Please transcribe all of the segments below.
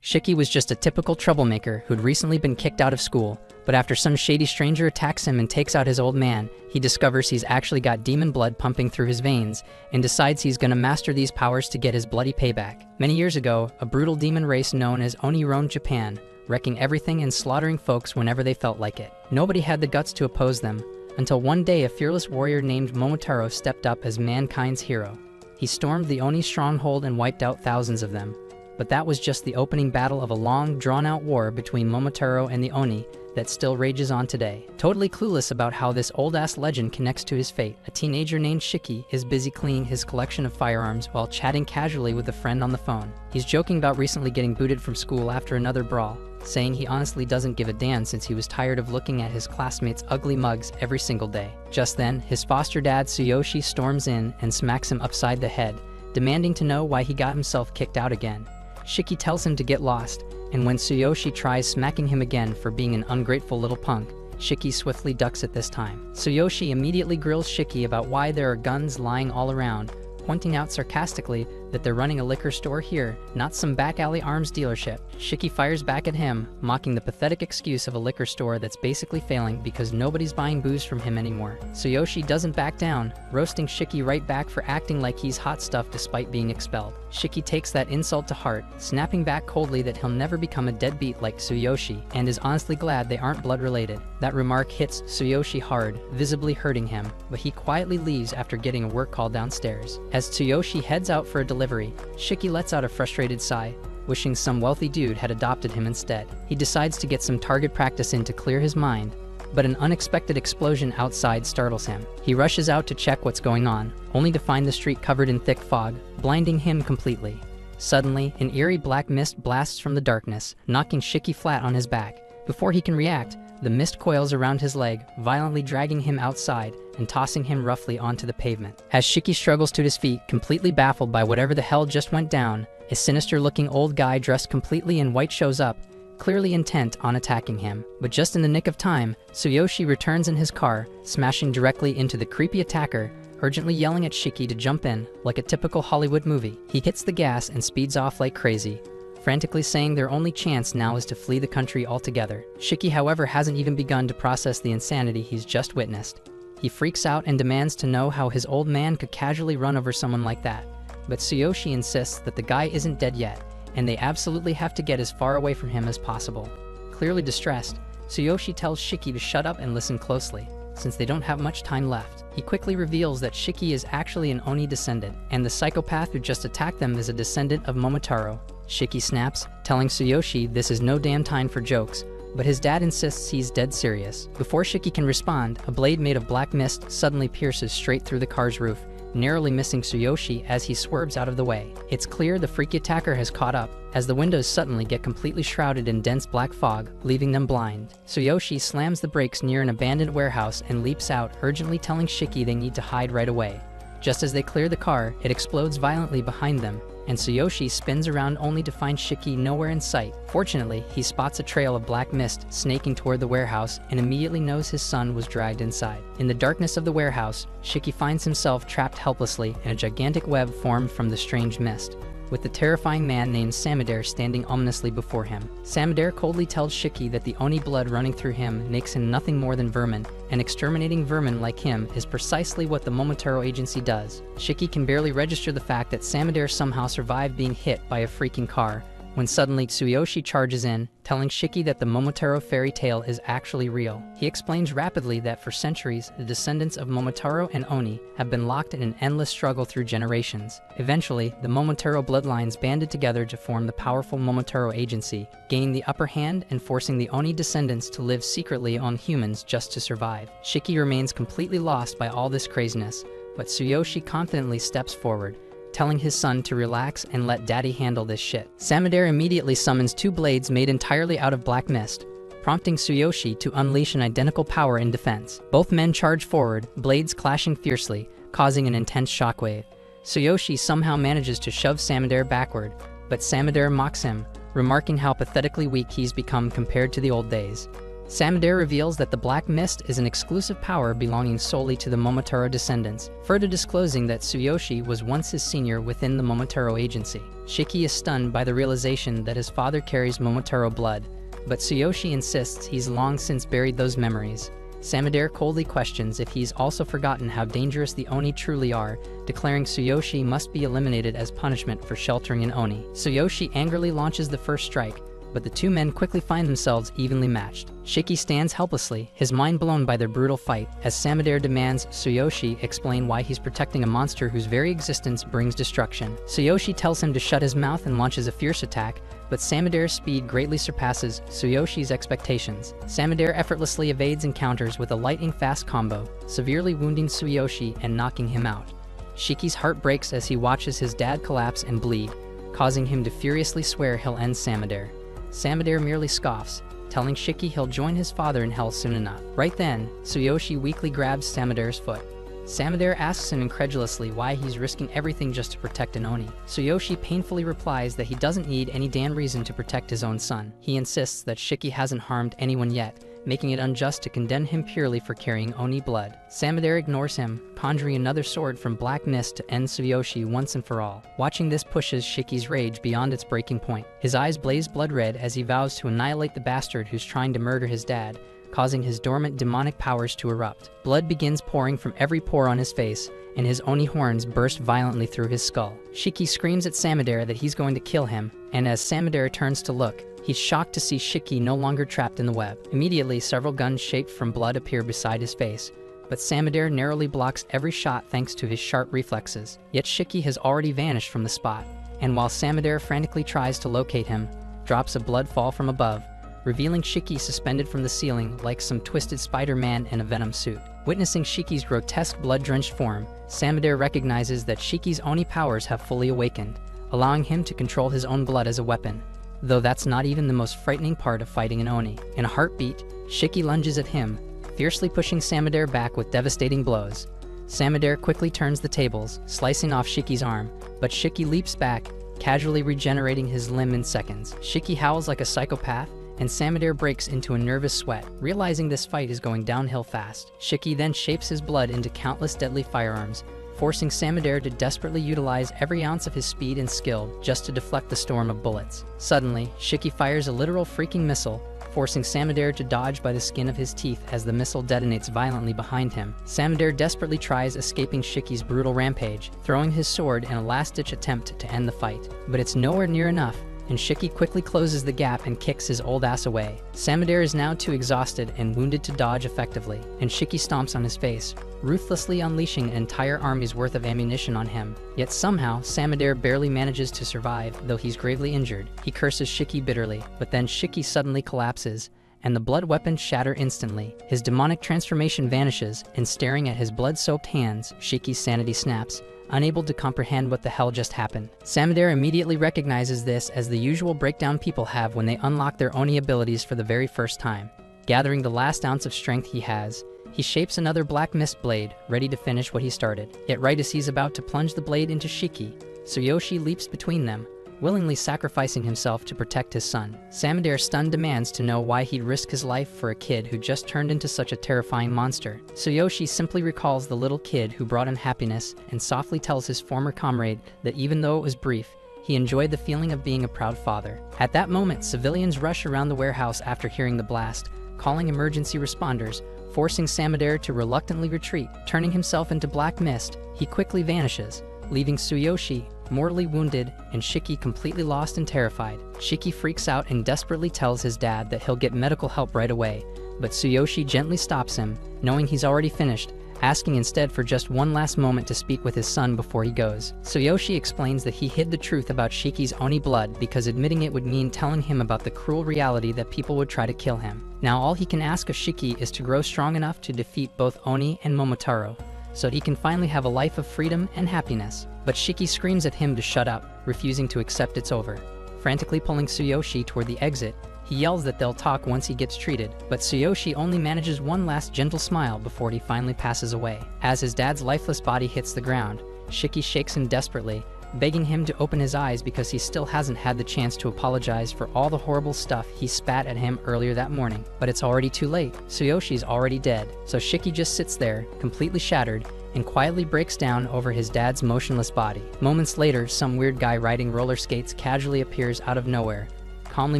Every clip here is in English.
Shiki was just a typical troublemaker who'd recently been kicked out of school, but after some shady stranger attacks him and takes out his old man, he discovers he's actually got demon blood pumping through his veins and decides he's gonna master these powers to get his bloody payback. Many years ago, a brutal demon race known as Oni roamed Japan, wrecking everything and slaughtering folks whenever they felt like it. Nobody had the guts to oppose them, until one day a fearless warrior named Momotaro stepped up as mankind's hero. He stormed the Oni stronghold and wiped out thousands of them. But that was just the opening battle of a long, drawn-out war between Momotaro and the Oni that still rages on today. Totally clueless about how this old-ass legend connects to his fate, a teenager named Shiki is busy cleaning his collection of firearms while chatting casually with a friend on the phone. He's joking about recently getting booted from school after another brawl, saying he honestly doesn't give a damn since he was tired of looking at his classmates' ugly mugs every single day. Just then, his foster dad Tsuyoshi storms in and smacks him upside the head, demanding to know why he got himself kicked out again. Shiki tells him to get lost, and when Tsuyoshi tries smacking him again for being an ungrateful little punk, Shiki swiftly ducks it this time. Tsuyoshi immediately grills Shiki about why there are guns lying all around, pointing out sarcastically that they're running a liquor store here, not some back alley arms dealership. Shiki fires back at him, mocking the pathetic excuse of a liquor store that's basically failing because nobody's buying booze from him anymore. Tsuyoshi doesn't back down, roasting Shiki right back for acting like he's hot stuff despite being expelled. Shiki takes that insult to heart, snapping back coldly that he'll never become a deadbeat like Tsuyoshi, and is honestly glad they aren't blood related. That remark hits Tsuyoshi hard, visibly hurting him, but he quietly leaves after getting a work call downstairs. As Tsuyoshi heads out for a delivery, Shiki lets out a frustrated sigh, wishing some wealthy dude had adopted him instead. He decides to get some target practice in to clear his mind, but an unexpected explosion outside startles him. He rushes out to check what's going on, only to find the street covered in thick fog, blinding him completely. Suddenly, an eerie black mist blasts from the darkness, knocking Shiki flat on his back. Before he can react, the mist coils around his leg, violently dragging him outside and tossing him roughly onto the pavement. As Shiki struggles to his feet, completely baffled by whatever the hell just went down, a sinister-looking old guy dressed completely in white shows up, clearly intent on attacking him. But just in the nick of time, Tsuyoshi returns in his car, smashing directly into the creepy attacker, urgently yelling at Shiki to jump in, like a typical Hollywood movie. He hits the gas and speeds off like crazy, frantically saying their only chance now is to flee the country altogether. Shiki, however, hasn't even begun to process the insanity he's just witnessed. He freaks out and demands to know how his old man could casually run over someone like that. But Tsuyoshi insists that the guy isn't dead yet, and they absolutely have to get as far away from him as possible. Clearly distressed, Tsuyoshi tells Shiki to shut up and listen closely, since they don't have much time left. He quickly reveals that Shiki is actually an Oni descendant, and the psychopath who just attacked them is a descendant of Momotaro. Shiki snaps, telling Tsuyoshi this is no damn time for jokes, but his dad insists he's dead serious. Before Shiki can respond, a blade made of black mist suddenly pierces straight through the car's roof, narrowly missing Tsuyoshi as he swerves out of the way. It's clear the freaky attacker has caught up, as the windows suddenly get completely shrouded in dense black fog, leaving them blind. Tsuyoshi slams the brakes near an abandoned warehouse and leaps out, urgently telling Shiki they need to hide right away. Just as they clear the car, it explodes violently behind them, and Tsuyoshi spins around only to find Shiki nowhere in sight. Fortunately, he spots a trail of black mist snaking toward the warehouse and immediately knows his son was dragged inside. In the darkness of the warehouse, Shiki finds himself trapped helplessly in a gigantic web formed from the strange mist, with the terrifying man named Samudare standing ominously before him. Samudare coldly tells Shiki that the Oni blood running through him makes him nothing more than vermin, and exterminating vermin like him is precisely what the Momotaro agency does. Shiki can barely register the fact that Samudare somehow survived being hit by a freaking car, when suddenly Tsuyoshi charges in, telling Shiki that the Momotaro fairy tale is actually real. He explains rapidly that for centuries, the descendants of Momotaro and Oni have been locked in an endless struggle through generations. Eventually, the Momotaro bloodlines banded together to form the powerful Momotaro agency, gaining the upper hand and forcing the Oni descendants to live secretly on humans just to survive. Shiki remains completely lost by all this craziness, but Tsuyoshi confidently steps forward, telling his son to relax and let daddy handle this shit. Samudare immediately summons two blades made entirely out of black mist, prompting Tsuyoshi to unleash an identical power in defense. Both men charge forward, blades clashing fiercely, causing an intense shockwave. Tsuyoshi somehow manages to shove Samudare backward, but Samudare mocks him, remarking how pathetically weak he's become compared to the old days. Samadera reveals that the Black Mist is an exclusive power belonging solely to the Momotaro descendants, further disclosing that Tsuyoshi was once his senior within the Momotaro agency. Shiki is stunned by the realization that his father carries Momotaro blood, but Tsuyoshi insists he's long since buried those memories. Samadera coldly questions if he's also forgotten how dangerous the Oni truly are, declaring Tsuyoshi must be eliminated as punishment for sheltering an Oni. Tsuyoshi angrily launches the first strike, but the two men quickly find themselves evenly matched. Shiki stands helplessly, his mind blown by their brutal fight, as Samadera demands Tsuyoshi explain why he's protecting a monster whose very existence brings destruction. Tsuyoshi tells him to shut his mouth and launches a fierce attack, but Samadera's speed greatly surpasses Tsuyoshi's expectations. Samadera effortlessly evades encounters with a lightning-fast combo, severely wounding Tsuyoshi and knocking him out. Shiki's heart breaks as he watches his dad collapse and bleed, causing him to furiously swear he'll end Samadera. Samadera merely scoffs, telling Shiki he'll join his father in hell soon enough. Right then, Tsuyoshi weakly grabs Samadera's foot. Samadera asks him incredulously why he's risking everything just to protect an Oni. Tsuyoshi painfully replies that he doesn't need any damn reason to protect his own son. He insists that Shiki hasn't harmed anyone yet, making it unjust to condemn him purely for carrying Oni blood. Samadera ignores him, conjuring another sword from Black Mist to end Tsuyoshi once and for all. Watching this pushes Shiki's rage beyond its breaking point. His eyes blaze blood red as he vows to annihilate the bastard who's trying to murder his dad, causing his dormant demonic powers to erupt. Blood begins pouring from every pore on his face, and his Oni horns burst violently through his skull. Shiki screams at Samadera that he's going to kill him, and as Samadera turns to look, he's shocked to see Shiki no longer trapped in the web. Immediately, several guns shaped from blood appear beside his face, but Samadera narrowly blocks every shot thanks to his sharp reflexes. Yet Shiki has already vanished from the spot, and while Samadera frantically tries to locate him, drops a blood fall from above, revealing Shiki suspended from the ceiling like some twisted Spider-Man in a Venom suit. Witnessing Shiki's grotesque blood-drenched form, Samadera recognizes that Shiki's Oni powers have fully awakened, allowing him to control his own blood as a weapon. Though that's not even the most frightening part of fighting an Oni. In a heartbeat, Shiki lunges at him, fiercely pushing Samadera back with devastating blows. Samadera quickly turns the tables, slicing off Shiki's arm, but Shiki leaps back, casually regenerating his limb in seconds. Shiki howls like a psychopath, and Samadera breaks into a nervous sweat, realizing this fight is going downhill fast. Shiki then shapes his blood into countless deadly firearms, forcing Samadera to desperately utilize every ounce of his speed and skill just to deflect the storm of bullets. Suddenly, Shiki fires a literal freaking missile, forcing Samadera to dodge by the skin of his teeth as the missile detonates violently behind him. Samadera desperately tries escaping Shiki's brutal rampage, throwing his sword in a last-ditch attempt to end the fight. But it's nowhere near enough, and Shiki quickly closes the gap and kicks his old ass away. Samadera is now too exhausted and wounded to dodge effectively, and Shiki stomps on his face, ruthlessly unleashing an entire army's worth of ammunition on him. Yet somehow, Samadera barely manages to survive, though he's gravely injured. He curses Shiki bitterly, but then Shiki suddenly collapses, and the blood weapons shatter instantly. His demonic transformation vanishes, and staring at his blood-soaked hands, Shiki's sanity snaps, unable to comprehend what the hell just happened. Samadera immediately recognizes this as the usual breakdown people have when they unlock their Oni abilities for the very first time. Gathering the last ounce of strength he has, he shapes another Black Mist blade, ready to finish what he started. Yet right as he's about to plunge the blade into Shiki, Tsuyoshi leaps between them, willingly sacrificing himself to protect his son. Samadera stunned demands to know why he'd risk his life for a kid who just turned into such a terrifying monster. Tsuyoshi simply recalls the little kid who brought him happiness and softly tells his former comrade that even though it was brief, he enjoyed the feeling of being a proud father. At that moment, civilians rush around the warehouse after hearing the blast, calling emergency responders, forcing Samadera to reluctantly retreat. Turning himself into Black Mist, he quickly vanishes, leaving Tsuyoshi mortally wounded and Shiki completely lost and terrified. Shiki freaks out and desperately tells his dad that he'll get medical help right away, but Tsuyoshi gently stops him, knowing he's already finished, asking instead for just one last moment to speak with his son before he goes. Tsuyoshi explains that he hid the truth about Shiki's Oni blood because admitting it would mean telling him about the cruel reality that people would try to kill him. Now all he can ask of Shiki is to grow strong enough to defeat both Oni and Momotaro, so he can finally have a life of freedom and happiness. But Shiki screams at him to shut up, refusing to accept it's over. Frantically pulling Tsuyoshi toward the exit, he yells that they'll talk once he gets treated, but Tsuyoshi only manages one last gentle smile before he finally passes away. As his dad's lifeless body hits the ground, Shiki shakes him desperately, begging him to open his eyes because he still hasn't had the chance to apologize for all the horrible stuff he spat at him earlier that morning. But it's already too late. Tsuyoshi's already dead. So Shiki just sits there, completely shattered, and quietly breaks down over his dad's motionless body. Moments later, some weird guy riding roller skates casually appears out of nowhere, calmly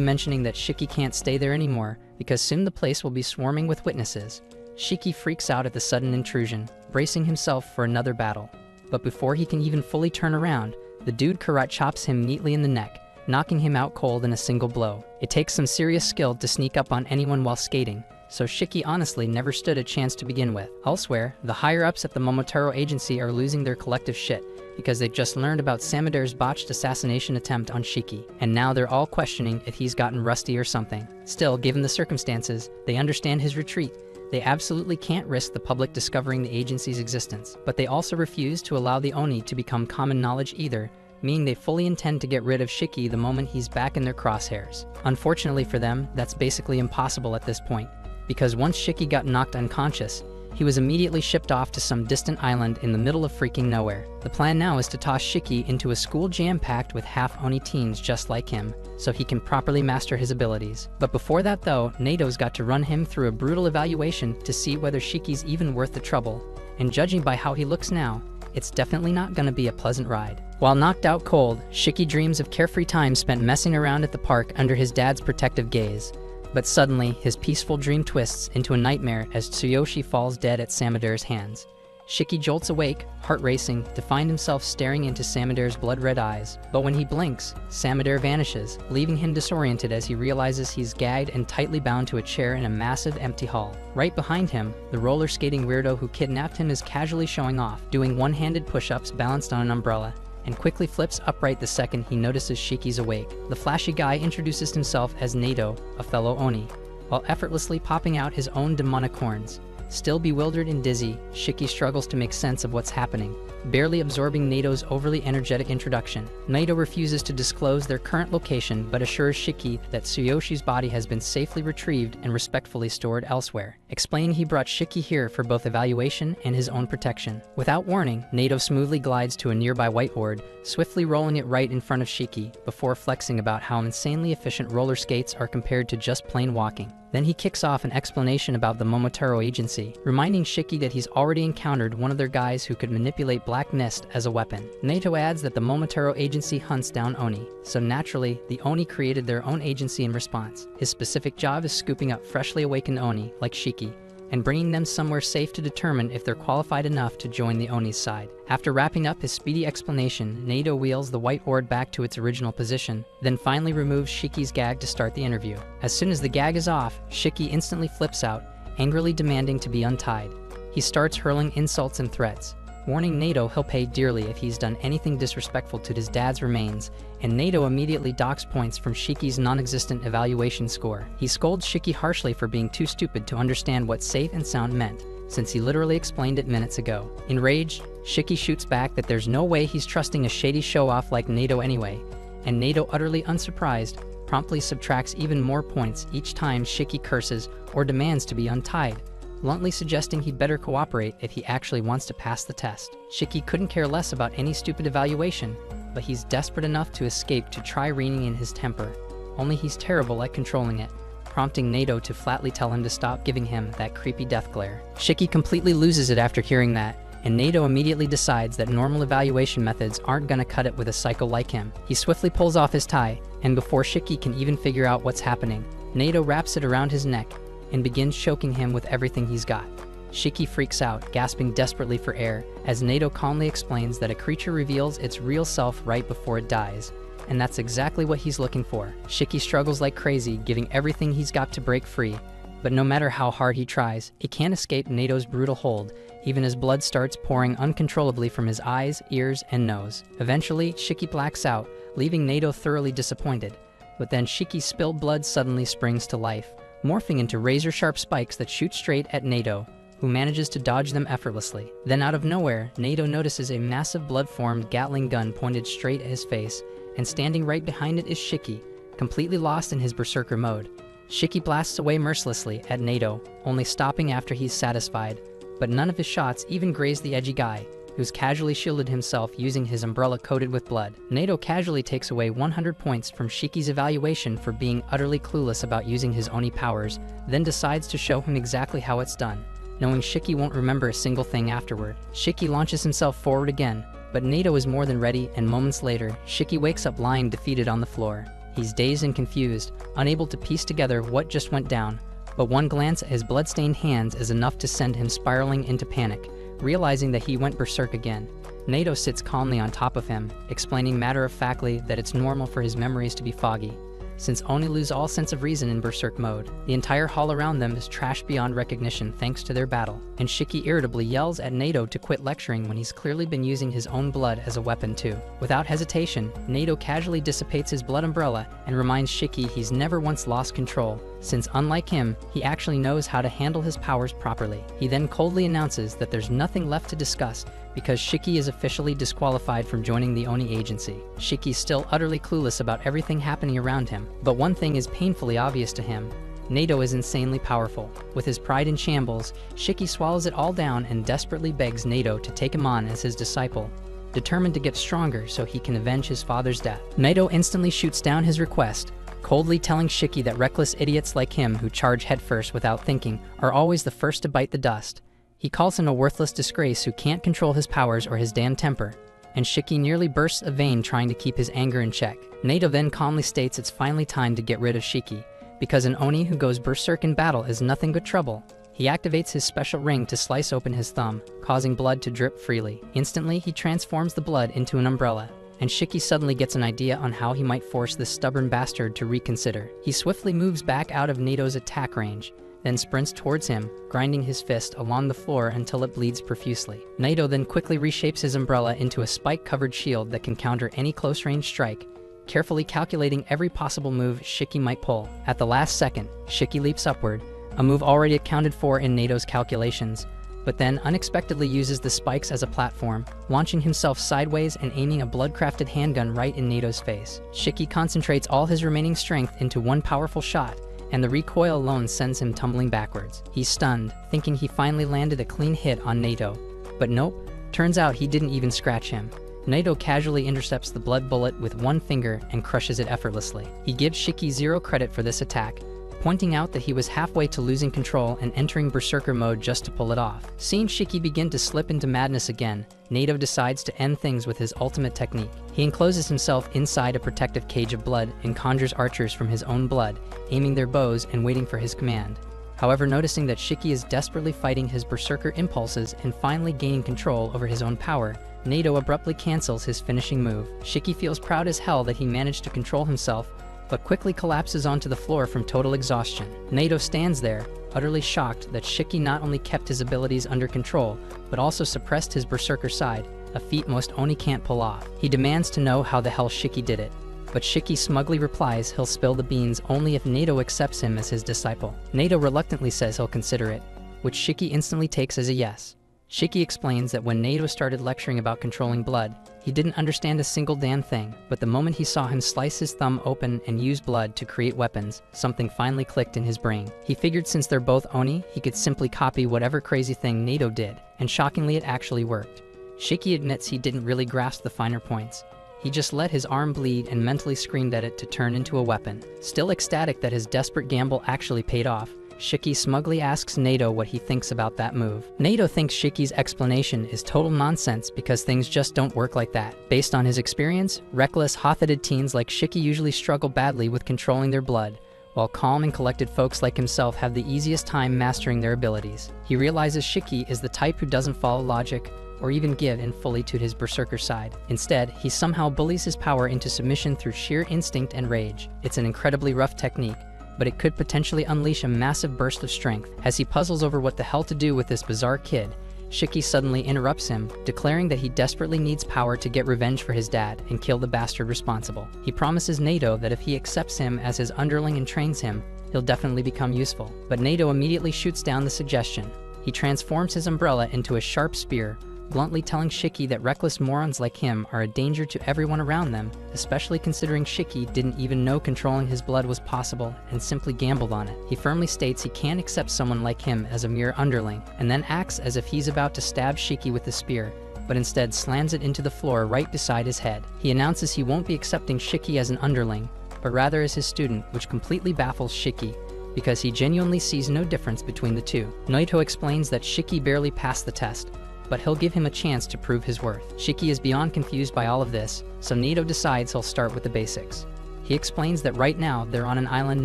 mentioning that Shiki can't stay there anymore because soon the place will be swarming with witnesses. Shiki freaks out at the sudden intrusion, bracing himself for another battle. But before he can even fully turn around, the dude karate chops him neatly in the neck, knocking him out cold in a single blow. It takes some serious skill to sneak up on anyone while skating, so Shiki honestly never stood a chance to begin with. Elsewhere, the higher-ups at the Momotaro Agency are losing their collective shit because they just learned about Samadere's botched assassination attempt on Shiki, and now they're all questioning if he's gotten rusty or something. Still, given the circumstances, they understand his retreat. They absolutely can't risk the public discovering the agency's existence, but they also refuse to allow the Oni to become common knowledge either, meaning they fully intend to get rid of Shiki the moment he's back in their crosshairs. Unfortunately for them, that's basically impossible at this point, because once Shiki got knocked unconscious, he was immediately shipped off to some distant island in the middle of freaking nowhere. The plan now is to toss Shiki into a school jam-packed with half-Oni teens just like him, so he can properly master his abilities. But before that though, Nato's got to run him through a brutal evaluation to see whether Shiki's even worth the trouble, and judging by how he looks now, it's definitely not gonna be a pleasant ride. While knocked out cold, Shiki dreams of carefree time spent messing around at the park under his dad's protective gaze. But suddenly, his peaceful dream twists into a nightmare as Tsuyoshi falls dead at Samadere's hands. Shiki jolts awake, heart racing, to find himself staring into Samadere's blood-red eyes. But when he blinks, Samadere vanishes, leaving him disoriented as he realizes he's gagged and tightly bound to a chair in a massive empty hall. Right behind him, the roller skating weirdo who kidnapped him is casually showing off, doing one-handed push-ups balanced on an umbrella, and quickly flips upright the second he notices Shiki's awake. The flashy guy introduces himself as Nato, a fellow Oni, while effortlessly popping out his own demonic horns. Still bewildered and dizzy, Shiki struggles to make sense of what's happening, barely absorbing Nato's overly energetic introduction. Nato refuses to disclose their current location but assures Shiki that Tsuyoshi's body has been safely retrieved and respectfully stored elsewhere, explaining he brought Shiki here for both evaluation and his own protection. Without warning, Nato smoothly glides to a nearby whiteboard, swiftly rolling it right in front of Shiki before flexing about how insanely efficient roller skates are compared to just plain walking. Then he kicks off an explanation about the Momotaro Agency, reminding Shiki that he's already encountered one of their guys who could manipulate black mist as a weapon. Nato adds that the Momotaro Agency hunts down Oni, so naturally, the Oni created their own agency in response. His specific job is scooping up freshly awakened Oni, like Shiki, and bringing them somewhere safe to determine if they're qualified enough to join the Oni's side. After wrapping up his speedy explanation, Nato wheels the whiteboard back to its original position, then finally removes Shiki's gag to start the interview. As soon as the gag is off, Shiki instantly flips out, angrily demanding to be untied. He starts hurling insults and threats, warning Nato he'll pay dearly if he's done anything disrespectful to his dad's remains, and Nato immediately docks points from Shiki's non-existent evaluation score. He scolds Shiki harshly for being too stupid to understand what safe and sound meant, since he literally explained it minutes ago. Enraged, Shiki shoots back that there's no way he's trusting a shady show-off like Nato anyway, and Nato, utterly unsurprised, promptly subtracts even more points each time Shiki curses or demands to be untied, bluntly suggesting he'd better cooperate if he actually wants to pass the test. Shiki couldn't care less about any stupid evaluation, but he's desperate enough to escape to try reining in his temper, only he's terrible at controlling it, prompting Nato to flatly tell him to stop giving him that creepy death glare. Shiki completely loses it after hearing that, and Nato immediately decides that normal evaluation methods aren't gonna cut it with a psycho like him. He swiftly pulls off his tie, and before Shiki can even figure out what's happening, Nato wraps it around his neck and begins choking him with everything he's got. Shiki freaks out, gasping desperately for air, as Nato calmly explains that a creature reveals its real self right before it dies, and that's exactly what he's looking for. Shiki struggles like crazy, giving everything he's got to break free, but no matter how hard he tries, he can't escape Nato's brutal hold, even as blood starts pouring uncontrollably from his eyes, ears, and nose. Eventually, Shiki blacks out, leaving Nato thoroughly disappointed, but then Shiki's spilled blood suddenly springs to life, morphing into razor-sharp spikes that shoot straight at Nato, who manages to dodge them effortlessly. Then out of nowhere, Nato notices a massive blood-formed Gatling gun pointed straight at his face, and standing right behind it is Shiki, completely lost in his berserker mode. Shiki blasts away mercilessly at Nato, only stopping after he's satisfied, but none of his shots even graze the edgy guy, who's casually shielded himself using his umbrella coated with blood. Nato casually takes away 100 points from Shiki's evaluation for being utterly clueless about using his Oni powers, then decides to show him exactly how it's done. Knowing Shiki won't remember a single thing afterward, Shiki launches himself forward again, but Nato is more than ready, and moments later, Shiki wakes up lying defeated on the floor. He's dazed and confused, unable to piece together what just went down, but one glance at his bloodstained hands is enough to send him spiraling into panic, realizing that he went berserk again. Nato sits calmly on top of him, explaining matter-of-factly that it's normal for his memories to be foggy, since Oni lose all sense of reason in berserk mode. The entire hall around them is trashed beyond recognition thanks to their battle, and Shiki irritably yells at Nato to quit lecturing when he's clearly been using his own blood as a weapon too. Without hesitation, Nato casually dissipates his blood umbrella and reminds Shiki he's never once lost control, since unlike him, he actually knows how to handle his powers properly. He then coldly announces that there's nothing left to discuss because Shiki is officially disqualified from joining the Oni agency. Shiki's still utterly clueless about everything happening around him, but one thing is painfully obvious to him. Nato is insanely powerful. With his pride in shambles, Shiki swallows it all down and desperately begs Nato to take him on as his disciple, determined to get stronger so he can avenge his father's death. Nato instantly shoots down his request, coldly telling Shiki that reckless idiots like him who charge headfirst without thinking are always the first to bite the dust. He calls him a worthless disgrace who can't control his powers or his damn temper, and Shiki nearly bursts a vein trying to keep his anger in check. Nato then calmly states it's finally time to get rid of Shiki, because an Oni who goes berserk in battle is nothing but trouble. He activates his special ring to slice open his thumb, causing blood to drip freely. Instantly, he transforms the blood into an umbrella, and Shiki suddenly gets an idea on how he might force this stubborn bastard to reconsider. He swiftly moves back out of Nato's attack range, then sprints towards him, grinding his fist along the floor until it bleeds profusely. Nato then quickly reshapes his umbrella into a spike-covered shield that can counter any close-range strike, carefully calculating every possible move Shiki might pull. At the last second, Shiki leaps upward, a move already accounted for in Nato's calculations, but then unexpectedly uses the spikes as a platform, launching himself sideways and aiming a blood-crafted handgun right in Nato's face. Shiki concentrates all his remaining strength into one powerful shot, and the recoil alone sends him tumbling backwards. He's stunned, thinking he finally landed a clean hit on Nato, but nope, turns out he didn't even scratch him. Nato casually intercepts the blood bullet with one finger and crushes it effortlessly. He gives Shiki zero credit for this attack, pointing out that he was halfway to losing control and entering berserker mode just to pull it off. Seeing Shiki begin to slip into madness again, Nato decides to end things with his ultimate technique. He encloses himself inside a protective cage of blood and conjures archers from his own blood, aiming their bows and waiting for his command. However, noticing that Shiki is desperately fighting his berserker impulses and finally gaining control over his own power, Nato abruptly cancels his finishing move. Shiki feels proud as hell that he managed to control himself, but quickly collapses onto the floor from total exhaustion. Nato stands there, utterly shocked that Shiki not only kept his abilities under control, but also suppressed his berserker side, a feat most Oni can't pull off. He demands to know how the hell Shiki did it, but Shiki smugly replies he'll spill the beans only if Nato accepts him as his disciple. Nato reluctantly says he'll consider it, which Shiki instantly takes as a yes. Shiki explains that when Nato started lecturing about controlling blood, he didn't understand a single damn thing, but the moment he saw him slice his thumb open and use blood to create weapons, something finally clicked in his brain. He figured since they're both Oni, he could simply copy whatever crazy thing Nato did, and shockingly it actually worked. Shiki admits he didn't really grasp the finer points. He just let his arm bleed and mentally screamed at it to turn into a weapon. Still ecstatic that his desperate gamble actually paid off, Shiki smugly asks Nato what he thinks about that move. Nato thinks Shiki's explanation is total nonsense because things just don't work like that. Based on his experience, reckless, hot-headed teens like Shiki usually struggle badly with controlling their blood, while calm and collected folks like himself have the easiest time mastering their abilities. He realizes Shiki is the type who doesn't follow logic or even give in fully to his berserker side. Instead, he somehow bullies his power into submission through sheer instinct and rage. It's an incredibly rough technique, but it could potentially unleash a massive burst of strength. As he puzzles over what the hell to do with this bizarre kid, Shiki suddenly interrupts him, declaring that he desperately needs power to get revenge for his dad and kill the bastard responsible. He promises Nato that if he accepts him as his underling and trains him, he'll definitely become useful. But Nato immediately shoots down the suggestion. He transforms his umbrella into a sharp spear, bluntly telling Shiki that reckless morons like him are a danger to everyone around them, especially considering Shiki didn't even know controlling his blood was possible and simply gambled on it. He firmly states he can't accept someone like him as a mere underling, and then acts as if he's about to stab Shiki with the spear, but instead slams it into the floor right beside his head. He announces he won't be accepting Shiki as an underling, but rather as his student, which completely baffles Shiki, because he genuinely sees no difference between the two. Naito explains that Shiki barely passed the test, but he'll give him a chance to prove his worth. Shiki is beyond confused by all of this, so Naito decides he'll start with the basics. He explains that right now they're on an island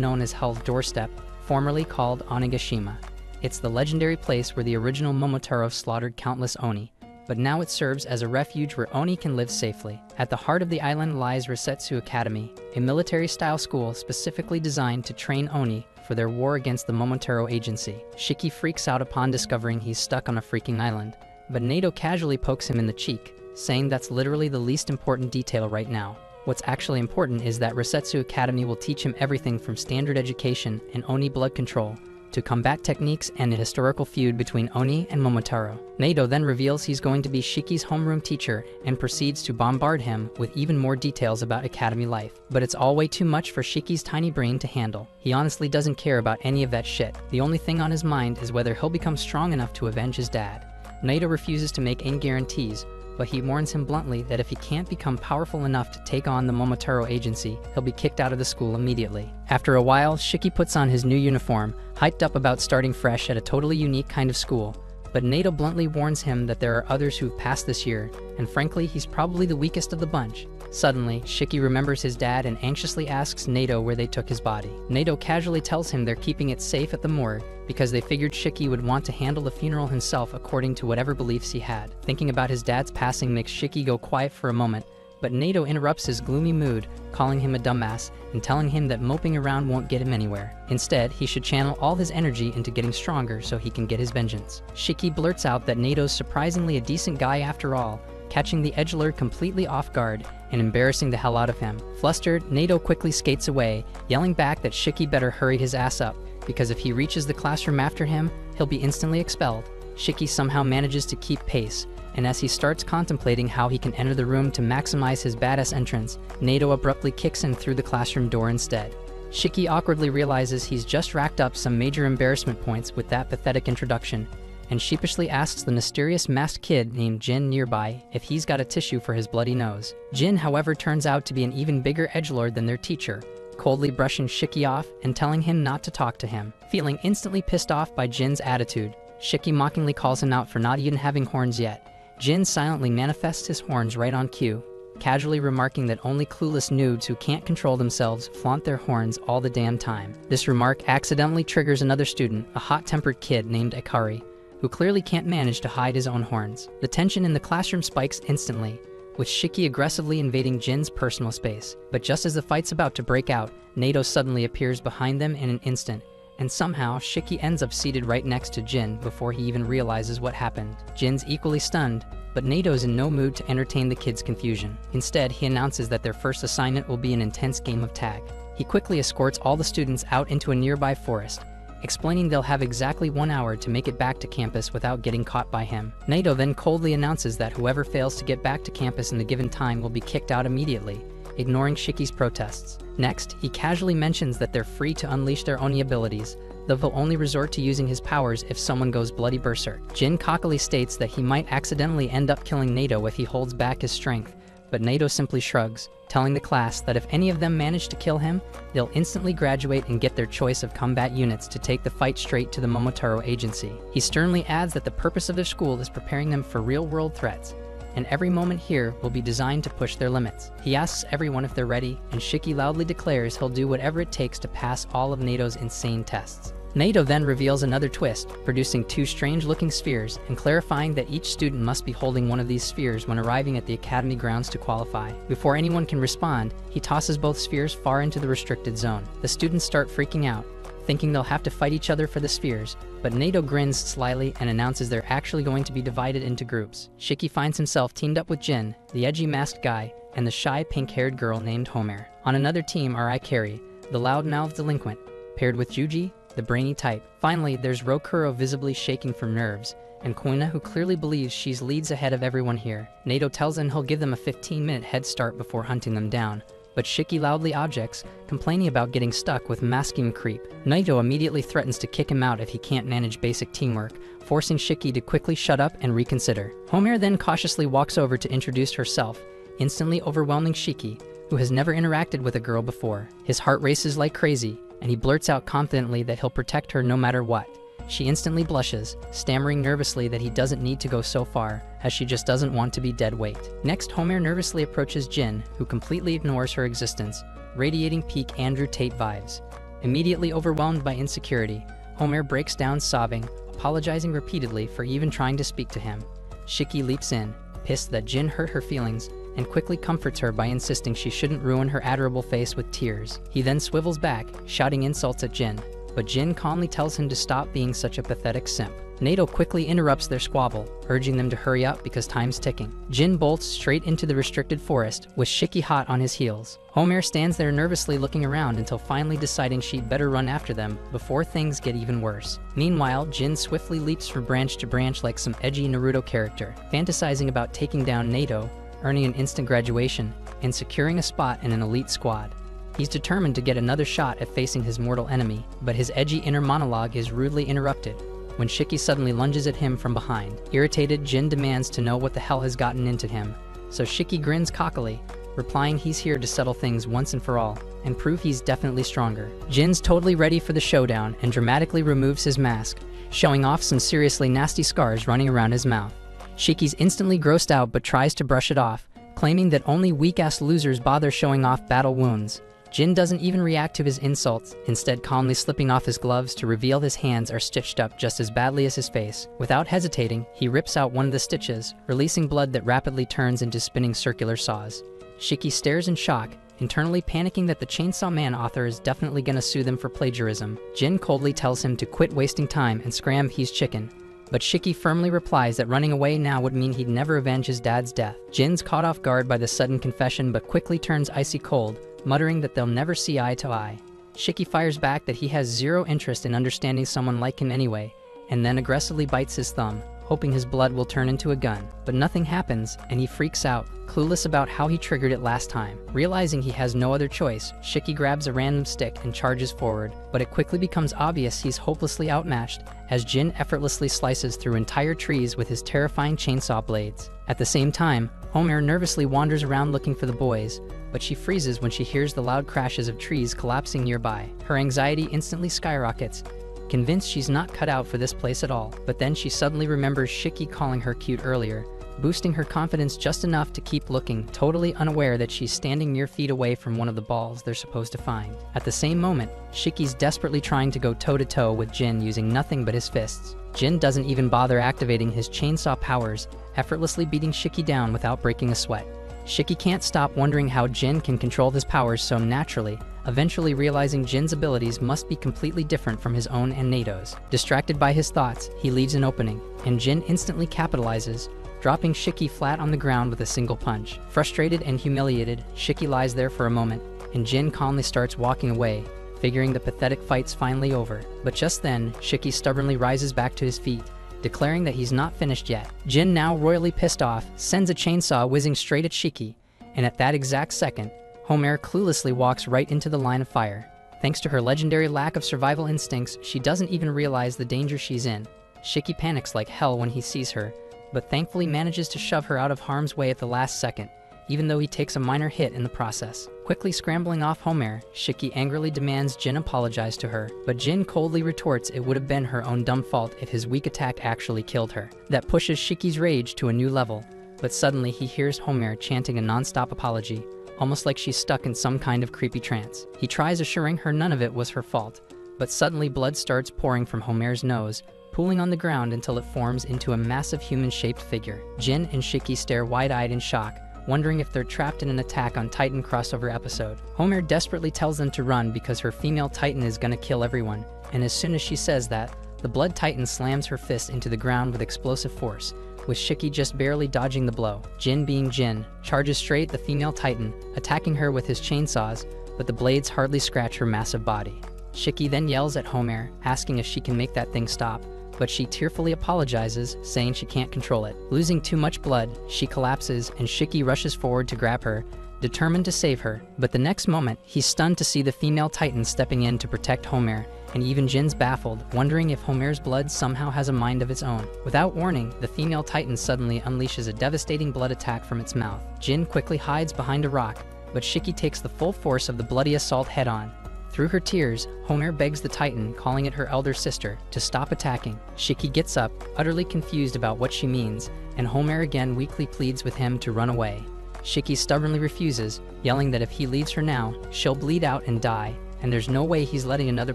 known as Hell's Doorstep, formerly called Onigashima. It's the legendary place where the original Momotaro slaughtered countless Oni, but now it serves as a refuge where Oni can live safely. At the heart of the island lies Resetsu Academy, a military-style school specifically designed to train Oni for their war against the Momotaro agency. Shiki freaks out upon discovering he's stuck on a freaking island, but Naito casually pokes him in the cheek, saying that's literally the least important detail right now. What's actually important is that Resetsu Academy will teach him everything from standard education and Oni blood control, to combat techniques and a historical feud between Oni and Momotaro. Naito then reveals he's going to be Shiki's homeroom teacher and proceeds to bombard him with even more details about academy life. But it's all way too much for Shiki's tiny brain to handle. He honestly doesn't care about any of that shit. The only thing on his mind is whether he'll become strong enough to avenge his dad. Naito refuses to make any guarantees, but he warns him bluntly that if he can't become powerful enough to take on the Momotaro agency, he'll be kicked out of the school immediately. After a while, Shiki puts on his new uniform, hyped up about starting fresh at a totally unique kind of school, but Naito bluntly warns him that there are others who've passed this year, and frankly, he's probably the weakest of the bunch. Suddenly, Shiki remembers his dad and anxiously asks Naito where they took his body. Naito casually tells him they're keeping it safe at the morgue because they figured Shiki would want to handle the funeral himself according to whatever beliefs he had. Thinking about his dad's passing makes Shiki go quiet for a moment, but Naito interrupts his gloomy mood, calling him a dumbass and telling him that moping around won't get him anywhere. Instead, he should channel all his energy into getting stronger so he can get his vengeance. Shiki blurts out that Naito's surprisingly a decent guy after all, catching the edgelord completely off guard and embarrassing the hell out of him. Flustered, Naito quickly skates away, yelling back that Shiki better hurry his ass up, because if he reaches the classroom after him, he'll be instantly expelled. Shiki somehow manages to keep pace, and as he starts contemplating how he can enter the room to maximize his badass entrance, Naito abruptly kicks him through the classroom door instead. Shiki awkwardly realizes he's just racked up some major embarrassment points with that pathetic introduction, and sheepishly asks the mysterious masked kid named Jin nearby if he's got a tissue for his bloody nose. Jin, however, turns out to be an even bigger edgelord than their teacher, coldly brushing Shiki off and telling him not to talk to him. Feeling instantly pissed off by Jin's attitude, Shiki mockingly calls him out for not even having horns yet. Jin silently manifests his horns right on cue, casually remarking that only clueless noobs who can't control themselves flaunt their horns all the damn time. This remark accidentally triggers another student, a hot-tempered kid named Ikari, who clearly can't manage to hide his own horns. The tension in the classroom spikes instantly, with Shiki aggressively invading Jin's personal space. But just as the fight's about to break out, Naito suddenly appears behind them in an instant, and somehow Shiki ends up seated right next to Jin before he even realizes what happened. Jin's equally stunned, but Nato's in no mood to entertain the kid's confusion. Instead, he announces that their first assignment will be an intense game of tag. He quickly escorts all the students out into a nearby forest, explaining they'll have exactly 1 hour to make it back to campus without getting caught by him. Naito then coldly announces that whoever fails to get back to campus in the given time will be kicked out immediately, ignoring Shiki's protests. Next, he casually mentions that they're free to unleash their Oni abilities, though he'll only resort to using his powers if someone goes bloody berserk. Jin cockily states that he might accidentally end up killing Naito if he holds back his strength, but Naito simply shrugs, telling the class that if any of them manage to kill him, they'll instantly graduate and get their choice of combat units to take the fight straight to the Momotaro agency. He sternly adds that the purpose of their school is preparing them for real-world threats, and every moment here will be designed to push their limits. He asks everyone if they're ready, and Shiki loudly declares he'll do whatever it takes to pass all of Nato's insane tests. Naito then reveals another twist, producing 2 strange-looking spheres and clarifying that each student must be holding one of these spheres when arriving at the academy grounds to qualify. Before anyone can respond, he tosses both spheres far into the restricted zone. The students start freaking out, thinking they'll have to fight each other for the spheres, but Naito grins slyly and announces they're actually going to be divided into groups. Shiki finds himself teamed up with Jin, the edgy masked guy, and the shy pink-haired girl named Homer. On another team are Ikari, the loud-mouthed delinquent, paired with Juji, the brainy type. Finally, there's Rokuro visibly shaking from nerves, and Koina, who clearly believes she's leads ahead of everyone here. Naito tells them he'll give them a 15-minute head start before hunting them down, but Shiki loudly objects, complaining about getting stuck with masculine creep. Naito immediately threatens to kick him out if he can't manage basic teamwork, forcing Shiki to quickly shut up and reconsider. Homare then cautiously walks over to introduce herself, instantly overwhelming Shiki, who has never interacted with a girl before. His heart races like crazy, and he blurts out confidently that he'll protect her no matter what. She instantly blushes, stammering nervously that he doesn't need to go so far, as she just doesn't want to be dead weight. Next, Homare nervously approaches Jin, who completely ignores her existence, radiating peak Andrew Tate vibes. Immediately overwhelmed by insecurity, Homare breaks down sobbing, apologizing repeatedly for even trying to speak to him. Shiki leaps in, pissed that Jin hurt her feelings, and quickly comforts her by insisting she shouldn't ruin her adorable face with tears. He then swivels back, shouting insults at Jin, but Jin calmly tells him to stop being such a pathetic simp. Naito quickly interrupts their squabble, urging them to hurry up because time's ticking. Jin bolts straight into the restricted forest, with Shiki hot on his heels. Homare stands there nervously looking around until finally deciding she'd better run after them before things get even worse. Meanwhile, Jin swiftly leaps from branch to branch like some edgy Naruto character, fantasizing about taking down Naito, earning an instant graduation, and securing a spot in an elite squad. He's determined to get another shot at facing his mortal enemy, but his edgy inner monologue is rudely interrupted when Shiki suddenly lunges at him from behind. Irritated, Jin demands to know what the hell has gotten into him, so Shiki grins cockily, replying he's here to settle things once and for all, and prove he's definitely stronger. Jin's totally ready for the showdown and dramatically removes his mask, showing off some seriously nasty scars running around his mouth. Shiki's instantly grossed out but tries to brush it off, claiming that only weak-ass losers bother showing off battle wounds. Jin doesn't even react to his insults, instead calmly slipping off his gloves to reveal his hands are stitched up just as badly as his face. Without hesitating, he rips out one of the stitches, releasing blood that rapidly turns into spinning circular saws. Shiki stares in shock, internally panicking that the Chainsaw Man author is definitely gonna sue them for plagiarism. Jin coldly tells him to quit wasting time and scram he's chicken, but Shiki firmly replies that running away now would mean he'd never avenge his dad's death. Jin's caught off guard by the sudden confession but quickly turns icy cold, muttering that they'll never see eye to eye. Shiki fires back that he has zero interest in understanding someone like him anyway, and then aggressively bites his thumb, hoping his blood will turn into a gun. But nothing happens, and he freaks out, clueless about how he triggered it last time. Realizing he has no other choice, Shiki grabs a random stick and charges forward, but it quickly becomes obvious he's hopelessly outmatched, as Jin effortlessly slices through entire trees with his terrifying chainsaw blades. At the same time, Homare nervously wanders around looking for the boys, but she freezes when she hears the loud crashes of trees collapsing nearby. Her anxiety instantly skyrockets, convinced she's not cut out for this place at all. But then she suddenly remembers Shiki calling her cute earlier, boosting her confidence just enough to keep looking, totally unaware that she's standing mere feet away from one of the balls they're supposed to find. At the same moment, Shiki's desperately trying to go toe-to-toe with Jin using nothing but his fists. Jin doesn't even bother activating his chainsaw powers, effortlessly beating Shiki down without breaking a sweat. Shiki can't stop wondering how Jin can control his powers so naturally, eventually realizing Jin's abilities must be completely different from his own and Naito's. Distracted by his thoughts, he leaves an opening, and Jin instantly capitalizes, dropping Shiki flat on the ground with a single punch. Frustrated and humiliated, Shiki lies there for a moment, and Jin calmly starts walking away, figuring the pathetic fight's finally over. But just then, Shiki stubbornly rises back to his feet, declaring that he's not finished yet. Jin, now royally pissed off, sends a chainsaw whizzing straight at Shiki, and at that exact second, Homare cluelessly walks right into the line of fire. Thanks to her legendary lack of survival instincts, she doesn't even realize the danger she's in. Shiki panics like hell when he sees her, but thankfully manages to shove her out of harm's way at the last second, even though he takes a minor hit in the process. Quickly scrambling off Homare, Shiki angrily demands Jin apologize to her, but Jin coldly retorts it would have been her own dumb fault if his weak attack actually killed her. That pushes Shiki's rage to a new level, but suddenly he hears Homare chanting a non-stop apology, almost like she's stuck in some kind of creepy trance. He tries assuring her none of it was her fault, but suddenly blood starts pouring from Homare's nose, pooling on the ground until it forms into a massive human-shaped figure. Jin and Shiki stare wide-eyed in shock, wondering if they're trapped in an Attack on Titan crossover episode. Homare desperately tells them to run because her female Titan is gonna kill everyone, and as soon as she says that, the Blood Titan slams her fist into the ground with explosive force, with Shiki just barely dodging the blow. Jin, being Jin, charges straight at the female Titan, attacking her with his chainsaws, but the blades hardly scratch her massive body. Shiki then yells at Homare, asking if she can make that thing stop, but she tearfully apologizes, saying she can't control it. Losing too much blood, she collapses and Shiki rushes forward to grab her, determined to save her, but the next moment, he's stunned to see the female titan stepping in to protect Homer, and even Jin's baffled, wondering if Homer's blood somehow has a mind of its own. Without warning, the female titan suddenly unleashes a devastating blood attack from its mouth. Jin quickly hides behind a rock, but Shiki takes the full force of the bloody assault head-on. Through her tears, Homer begs the titan, calling it her elder sister, to stop attacking. Shiki gets up, utterly confused about what she means, and Homer again weakly pleads with him to run away. Shiki stubbornly refuses, yelling that if he leaves her now, she'll bleed out and die, and there's no way he's letting another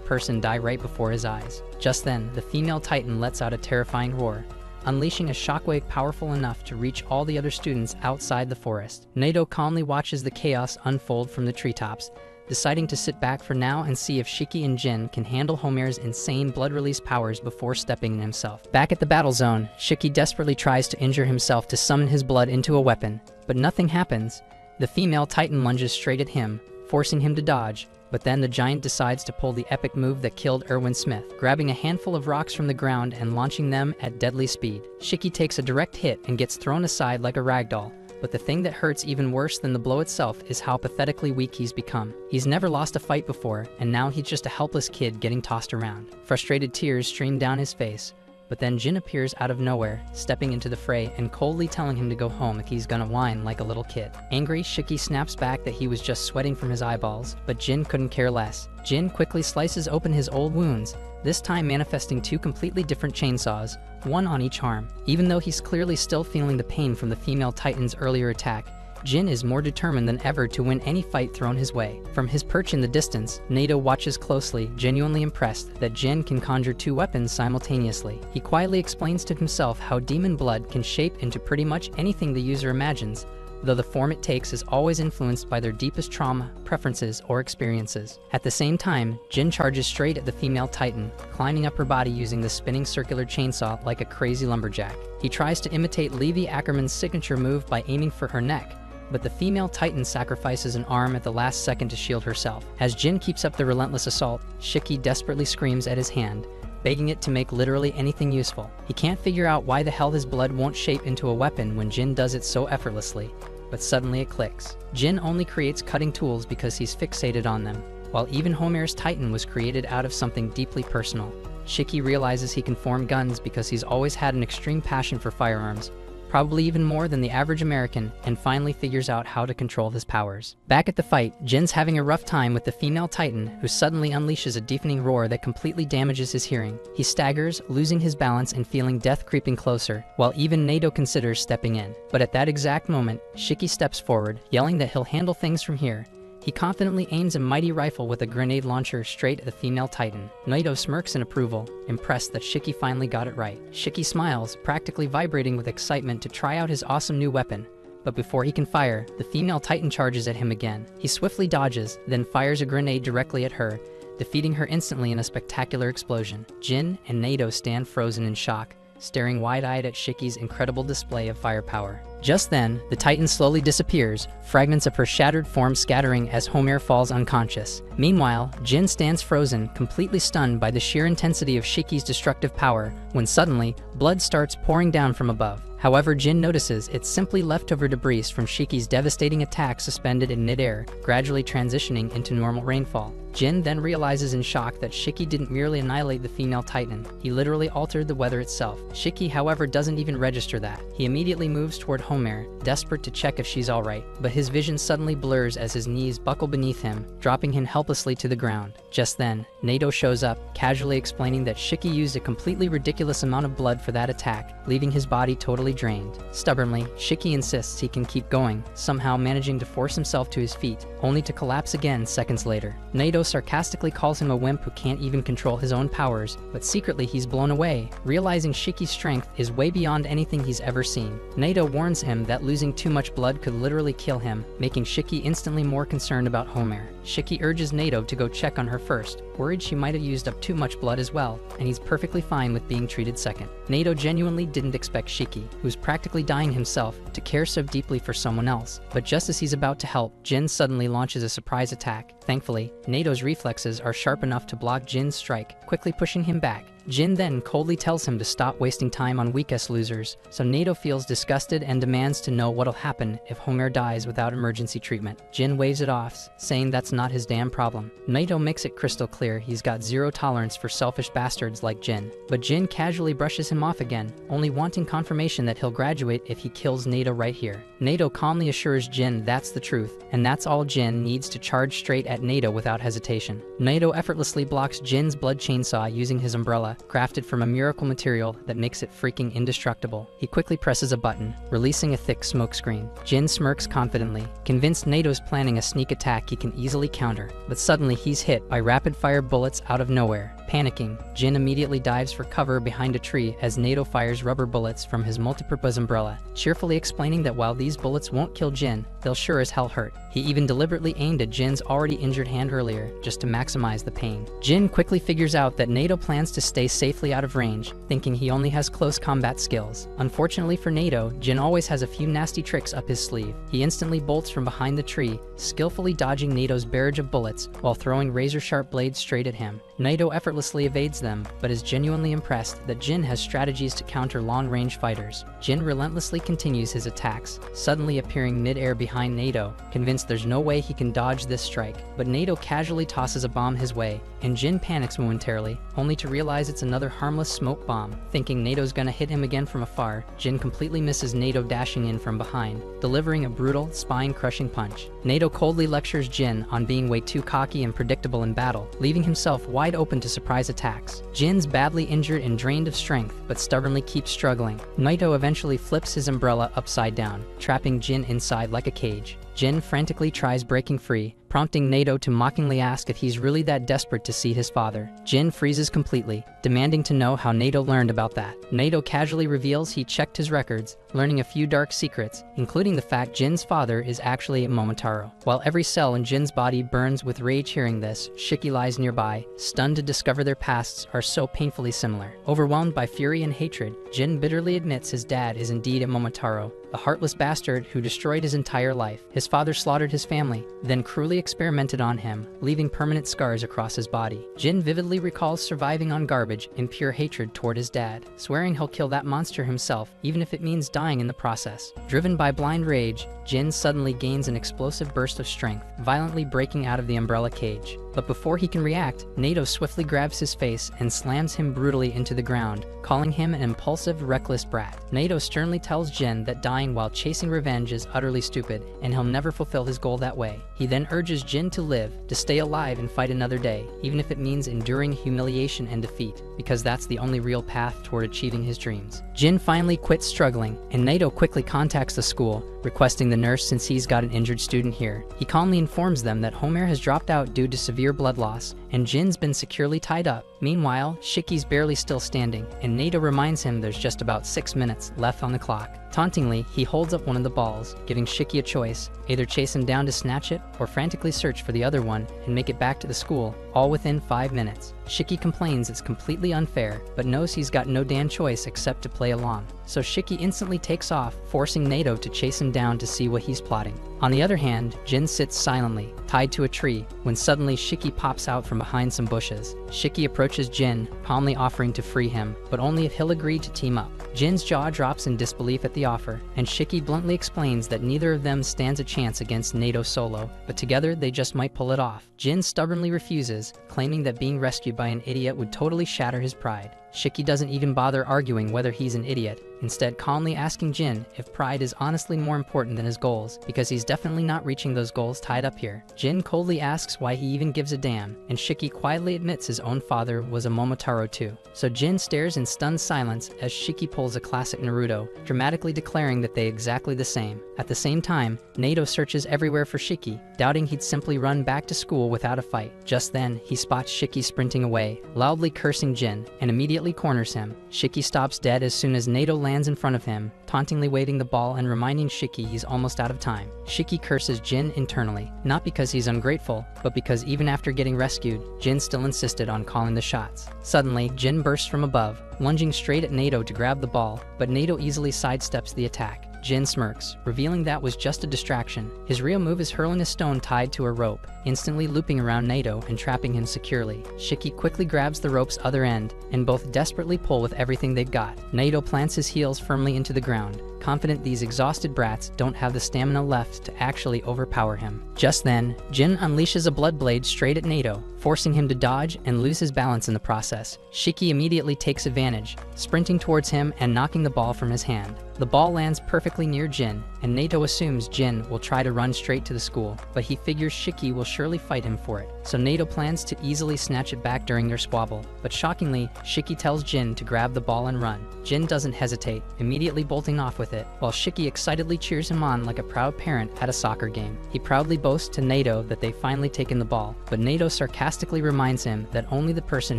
person die right before his eyes. Just then, the female titan lets out a terrifying roar, unleashing a shockwave powerful enough to reach all the other students outside the forest. Nato calmly watches the chaos unfold from the treetops, deciding to sit back for now and see if Shiki and Jin can handle Homer's insane blood release powers before stepping in himself. Back at the battle zone, Shiki desperately tries to injure himself to summon his blood into a weapon, but nothing happens. The female titan lunges straight at him, forcing him to dodge, but then the giant decides to pull the epic move that killed Erwin Smith, grabbing a handful of rocks from the ground and launching them at deadly speed. Shiki takes a direct hit and gets thrown aside like a ragdoll. But the thing that hurts even worse than the blow itself is how pathetically weak he's become. He's never lost a fight before, and now he's just a helpless kid getting tossed around. Frustrated tears stream down his face, but then Jin appears out of nowhere, stepping into the fray and coldly telling him to go home if he's gonna whine like a little kid. Angry, Shiki snaps back that he was just sweating from his eyeballs, but Jin couldn't care less. Jin quickly slices open his old wounds, this time manifesting two completely different chainsaws, one on each arm. Even though he's clearly still feeling the pain from the female titan's earlier attack, Jin is more determined than ever to win any fight thrown his way. From his perch in the distance, Nato watches closely, genuinely impressed that Jin can conjure two weapons simultaneously. He quietly explains to himself how demon blood can shape into pretty much anything the user imagines, though the form it takes is always influenced by their deepest trauma, preferences, or experiences. At the same time, Jin charges straight at the female titan, climbing up her body using the spinning circular chainsaw like a crazy lumberjack. He tries to imitate Levi Ackerman's signature move by aiming for her neck, but the female titan sacrifices an arm at the last second to shield herself. As Jin keeps up the relentless assault, Shiki desperately screams at his hand, begging it to make literally anything useful. He can't figure out why the hell his blood won't shape into a weapon when Jin does it so effortlessly, but suddenly it clicks. Jin only creates cutting tools because he's fixated on them, while even Homer's titan was created out of something deeply personal. Shiki realizes he can form guns because he's always had an extreme passion for firearms, probably even more than the average American, and finally figures out how to control his powers. Back at the fight, Jin's having a rough time with the female titan, who suddenly unleashes a deafening roar that completely damages his hearing. He staggers, losing his balance and feeling death creeping closer, while even Nato considers stepping in. But at that exact moment, Shiki steps forward, yelling that he'll handle things from here. He confidently aims a mighty rifle with a grenade launcher straight at the female titan. Naito smirks in approval, impressed that Shiki finally got it right. Shiki smiles, practically vibrating with excitement to try out his awesome new weapon. But before he can fire, the female titan charges at him again. He swiftly dodges, then fires a grenade directly at her, defeating her instantly in a spectacular explosion. Jin and Naito stand frozen in shock, staring wide-eyed at Shiki's incredible display of firepower. Just then, the titan slowly disappears, fragments of her shattered form scattering as Homer falls unconscious. Meanwhile, Jin stands frozen, completely stunned by the sheer intensity of Shiki's destructive power, when suddenly, blood starts pouring down from above. However, Jin notices it's simply leftover debris from Shiki's devastating attack suspended in midair, gradually transitioning into normal rainfall. Jin then realizes in shock that Shiki didn't merely annihilate the female titan, he literally altered the weather itself. Shiki, however, doesn't even register that. He immediately moves toward Homer, desperate to check if she's alright, but his vision suddenly blurs as his knees buckle beneath him, dropping him helplessly to the ground. Just then, Nato shows up, casually explaining that Shiki used a completely ridiculous amount of blood for that attack, leaving his body totally drained. Stubbornly, Shiki insists he can keep going, somehow managing to force himself to his feet, only to collapse again seconds later. Nato sarcastically calls him a wimp who can't even control his own powers, but secretly he's blown away, realizing Shiki's strength is way beyond anything he's ever seen. Nato warns him that losing too much blood could literally kill him, making Shiki instantly more concerned about Homer. Shiki urges Nato to go check on her first, worried she might have used up too much blood as well, and he's perfectly fine with being treated second. Nato genuinely didn't expect Shiki, who's practically dying himself, to care so deeply for someone else. But just as he's about to help, Jin suddenly launches a surprise attack. Thankfully, Nato's reflexes are sharp enough to block Jin's strike, quickly pushing him back. Jin then coldly tells him to stop wasting time on weakest losers, so Nato feels disgusted and demands to know what'll happen if Homer dies without emergency treatment. Jin waves it off, saying that's not his damn problem. Nato makes it crystal clear he's got zero tolerance for selfish bastards like Jin, but Jin casually brushes him off again, only wanting confirmation that he'll graduate if he kills Nato right here. Nato calmly assures Jin that's the truth, and that's all Jin needs to charge straight at Nato without hesitation. Nato effortlessly blocks Jin's blood chainsaw using his umbrella, crafted from a miracle material that makes it freaking indestructible. He quickly presses a button, releasing a thick smoke screen. Jin smirks confidently, convinced Nato's planning a sneak attack he can easily counter, but suddenly he's hit by rapid-fire bullets out of nowhere. Panicking, Jin immediately dives for cover behind a tree as Nato fires rubber bullets from his multipurpose umbrella, cheerfully explaining that while these bullets won't kill Jin, they'll sure as hell hurt. He even deliberately aimed at Jin's already injured hand earlier, just to maximize the pain. Jin quickly figures out that Nato plans to stay safely out of range, thinking he only has close combat skills. Unfortunately for Nato, Jin always has a few nasty tricks up his sleeve. He instantly bolts from behind the tree, skillfully dodging Nato's barrage of bullets while throwing razor-sharp blades straight at him. Nato effortlessly evades them, but is genuinely impressed that Jin has strategies to counter long-range fighters. Jin relentlessly continues his attacks, suddenly appearing mid-air behind Nato, convinced there's no way he can dodge this strike. But Nato casually tosses a bomb his way, and Jin panics momentarily, only to realize it's another harmless smoke bomb. Thinking Nato's gonna hit him again from afar, Jin completely misses Nato dashing in from behind, delivering a brutal, spine-crushing punch. Nato coldly lectures Jin on being way too cocky and predictable in battle, leaving himself wide open to surprise attacks. Jin's badly injured and drained of strength, but stubbornly keeps struggling. Nato eventually flips his umbrella upside down, trapping Jin inside like a cage. Jin frantically tries breaking free, prompting Nato to mockingly ask if he's really that desperate to see his father. Jin freezes completely, demanding to know how Nato learned about that. Nato casually reveals he checked his records, learning a few dark secrets, including the fact Jin's father is actually a Momotaro. While every cell in Jin's body burns with rage hearing this, Shiki lies nearby, stunned to discover their pasts are so painfully similar. Overwhelmed by fury and hatred, Jin bitterly admits his dad is indeed a Momotaro, a heartless bastard who destroyed his entire life. His father slaughtered his family, then cruelly experimented on him, leaving permanent scars across his body. Jin vividly recalls surviving on garbage in pure hatred toward his dad, swearing he'll kill that monster himself, even if it means dying in the process. Driven by blind rage, Jin suddenly gains an explosive burst of strength, violently breaking out of the umbrella cage. But before he can react, Nato swiftly grabs his face and slams him brutally into the ground, calling him an impulsive, reckless brat. Nato sternly tells Jin that dying while chasing revenge is utterly stupid, and he'll never fulfill his goal that way. He then urges Jin to live, to stay alive and fight another day, even if it means enduring humiliation and defeat, because that's the only real path toward achieving his dreams. Jin finally quits struggling, and Nato quickly contacts the school, requesting the nurse since he's got an injured student here. He calmly informs them that Homer has dropped out due to severe blood loss, and Jin's been securely tied up. Meanwhile, Shiki's barely still standing, and Nato reminds him there's just about 6 minutes left on the clock. Tauntingly, he holds up one of the balls, giving Shiki a choice: either chase him down to snatch it, or frantically search for the other one and make it back to the school, all within 5 minutes. Shiki complains it's completely unfair, but knows he's got no damn choice except to play along. So Shiki instantly takes off, forcing Nato to chase him down to see what he's plotting. On the other hand, Jin sits silently, tied to a tree, when suddenly Shiki pops out from behind some bushes. Shiki approaches Jin, calmly offering to free him, but only if he'll agree to team up. Jin's jaw drops in disbelief at the offer, and Shiki bluntly explains that neither of them stands a chance against Nato solo, but together they just might pull it off. Jin stubbornly refuses, claiming that being rescued by an idiot would totally shatter his pride. Shiki doesn't even bother arguing whether he's an idiot, instead calmly asking Jin if pride is honestly more important than his goals, because he's definitely not reaching those goals tied up here. Jin coldly asks why he even gives a damn, and Shiki quietly admits his own father was a Momotaro too. So Jin stares in stunned silence as Shiki pulls a classic Naruto, dramatically declaring that they're exactly the same. At the same time, Nato searches everywhere for Shiki, doubting he'd simply run back to school without a fight. Just then, he spots Shiki sprinting away, loudly cursing Jin, and immediately corners him. Shiki stops dead as soon as Nato lands in front of him, tauntingly waving the ball and reminding Shiki he's almost out of time. Shiki curses Jin internally, not because he's ungrateful, but because even after getting rescued, Jin still insisted on calling the shots. Suddenly, Jin bursts from above, lunging straight at Nato to grab the ball, but Nato easily sidesteps the attack. Jin smirks, revealing that was just a distraction. His real move is hurling a stone tied to a rope, instantly looping around Nato and trapping him securely. Shiki quickly grabs the rope's other end, and both desperately pull with everything they've got. Nato plants his heels firmly into the ground, confident these exhausted brats don't have the stamina left to actually overpower him. Just then, Jin unleashes a blood blade straight at Nato, forcing him to dodge and lose his balance in the process. Shiki immediately takes advantage, sprinting towards him and knocking the ball from his hand. The ball lands perfectly near Jin, and Nato assumes Jin will try to run straight to the school, but he figures Shiki will surely fight him for it, so Nato plans to easily snatch it back during their squabble. But shockingly, Shiki tells Jin to grab the ball and run. Jin doesn't hesitate, immediately bolting off with it, while Shiki excitedly cheers him on like a proud parent at a soccer game. He proudly boasts to Nato that they've finally taken the ball, but Nato sarcastically reminds him that only the person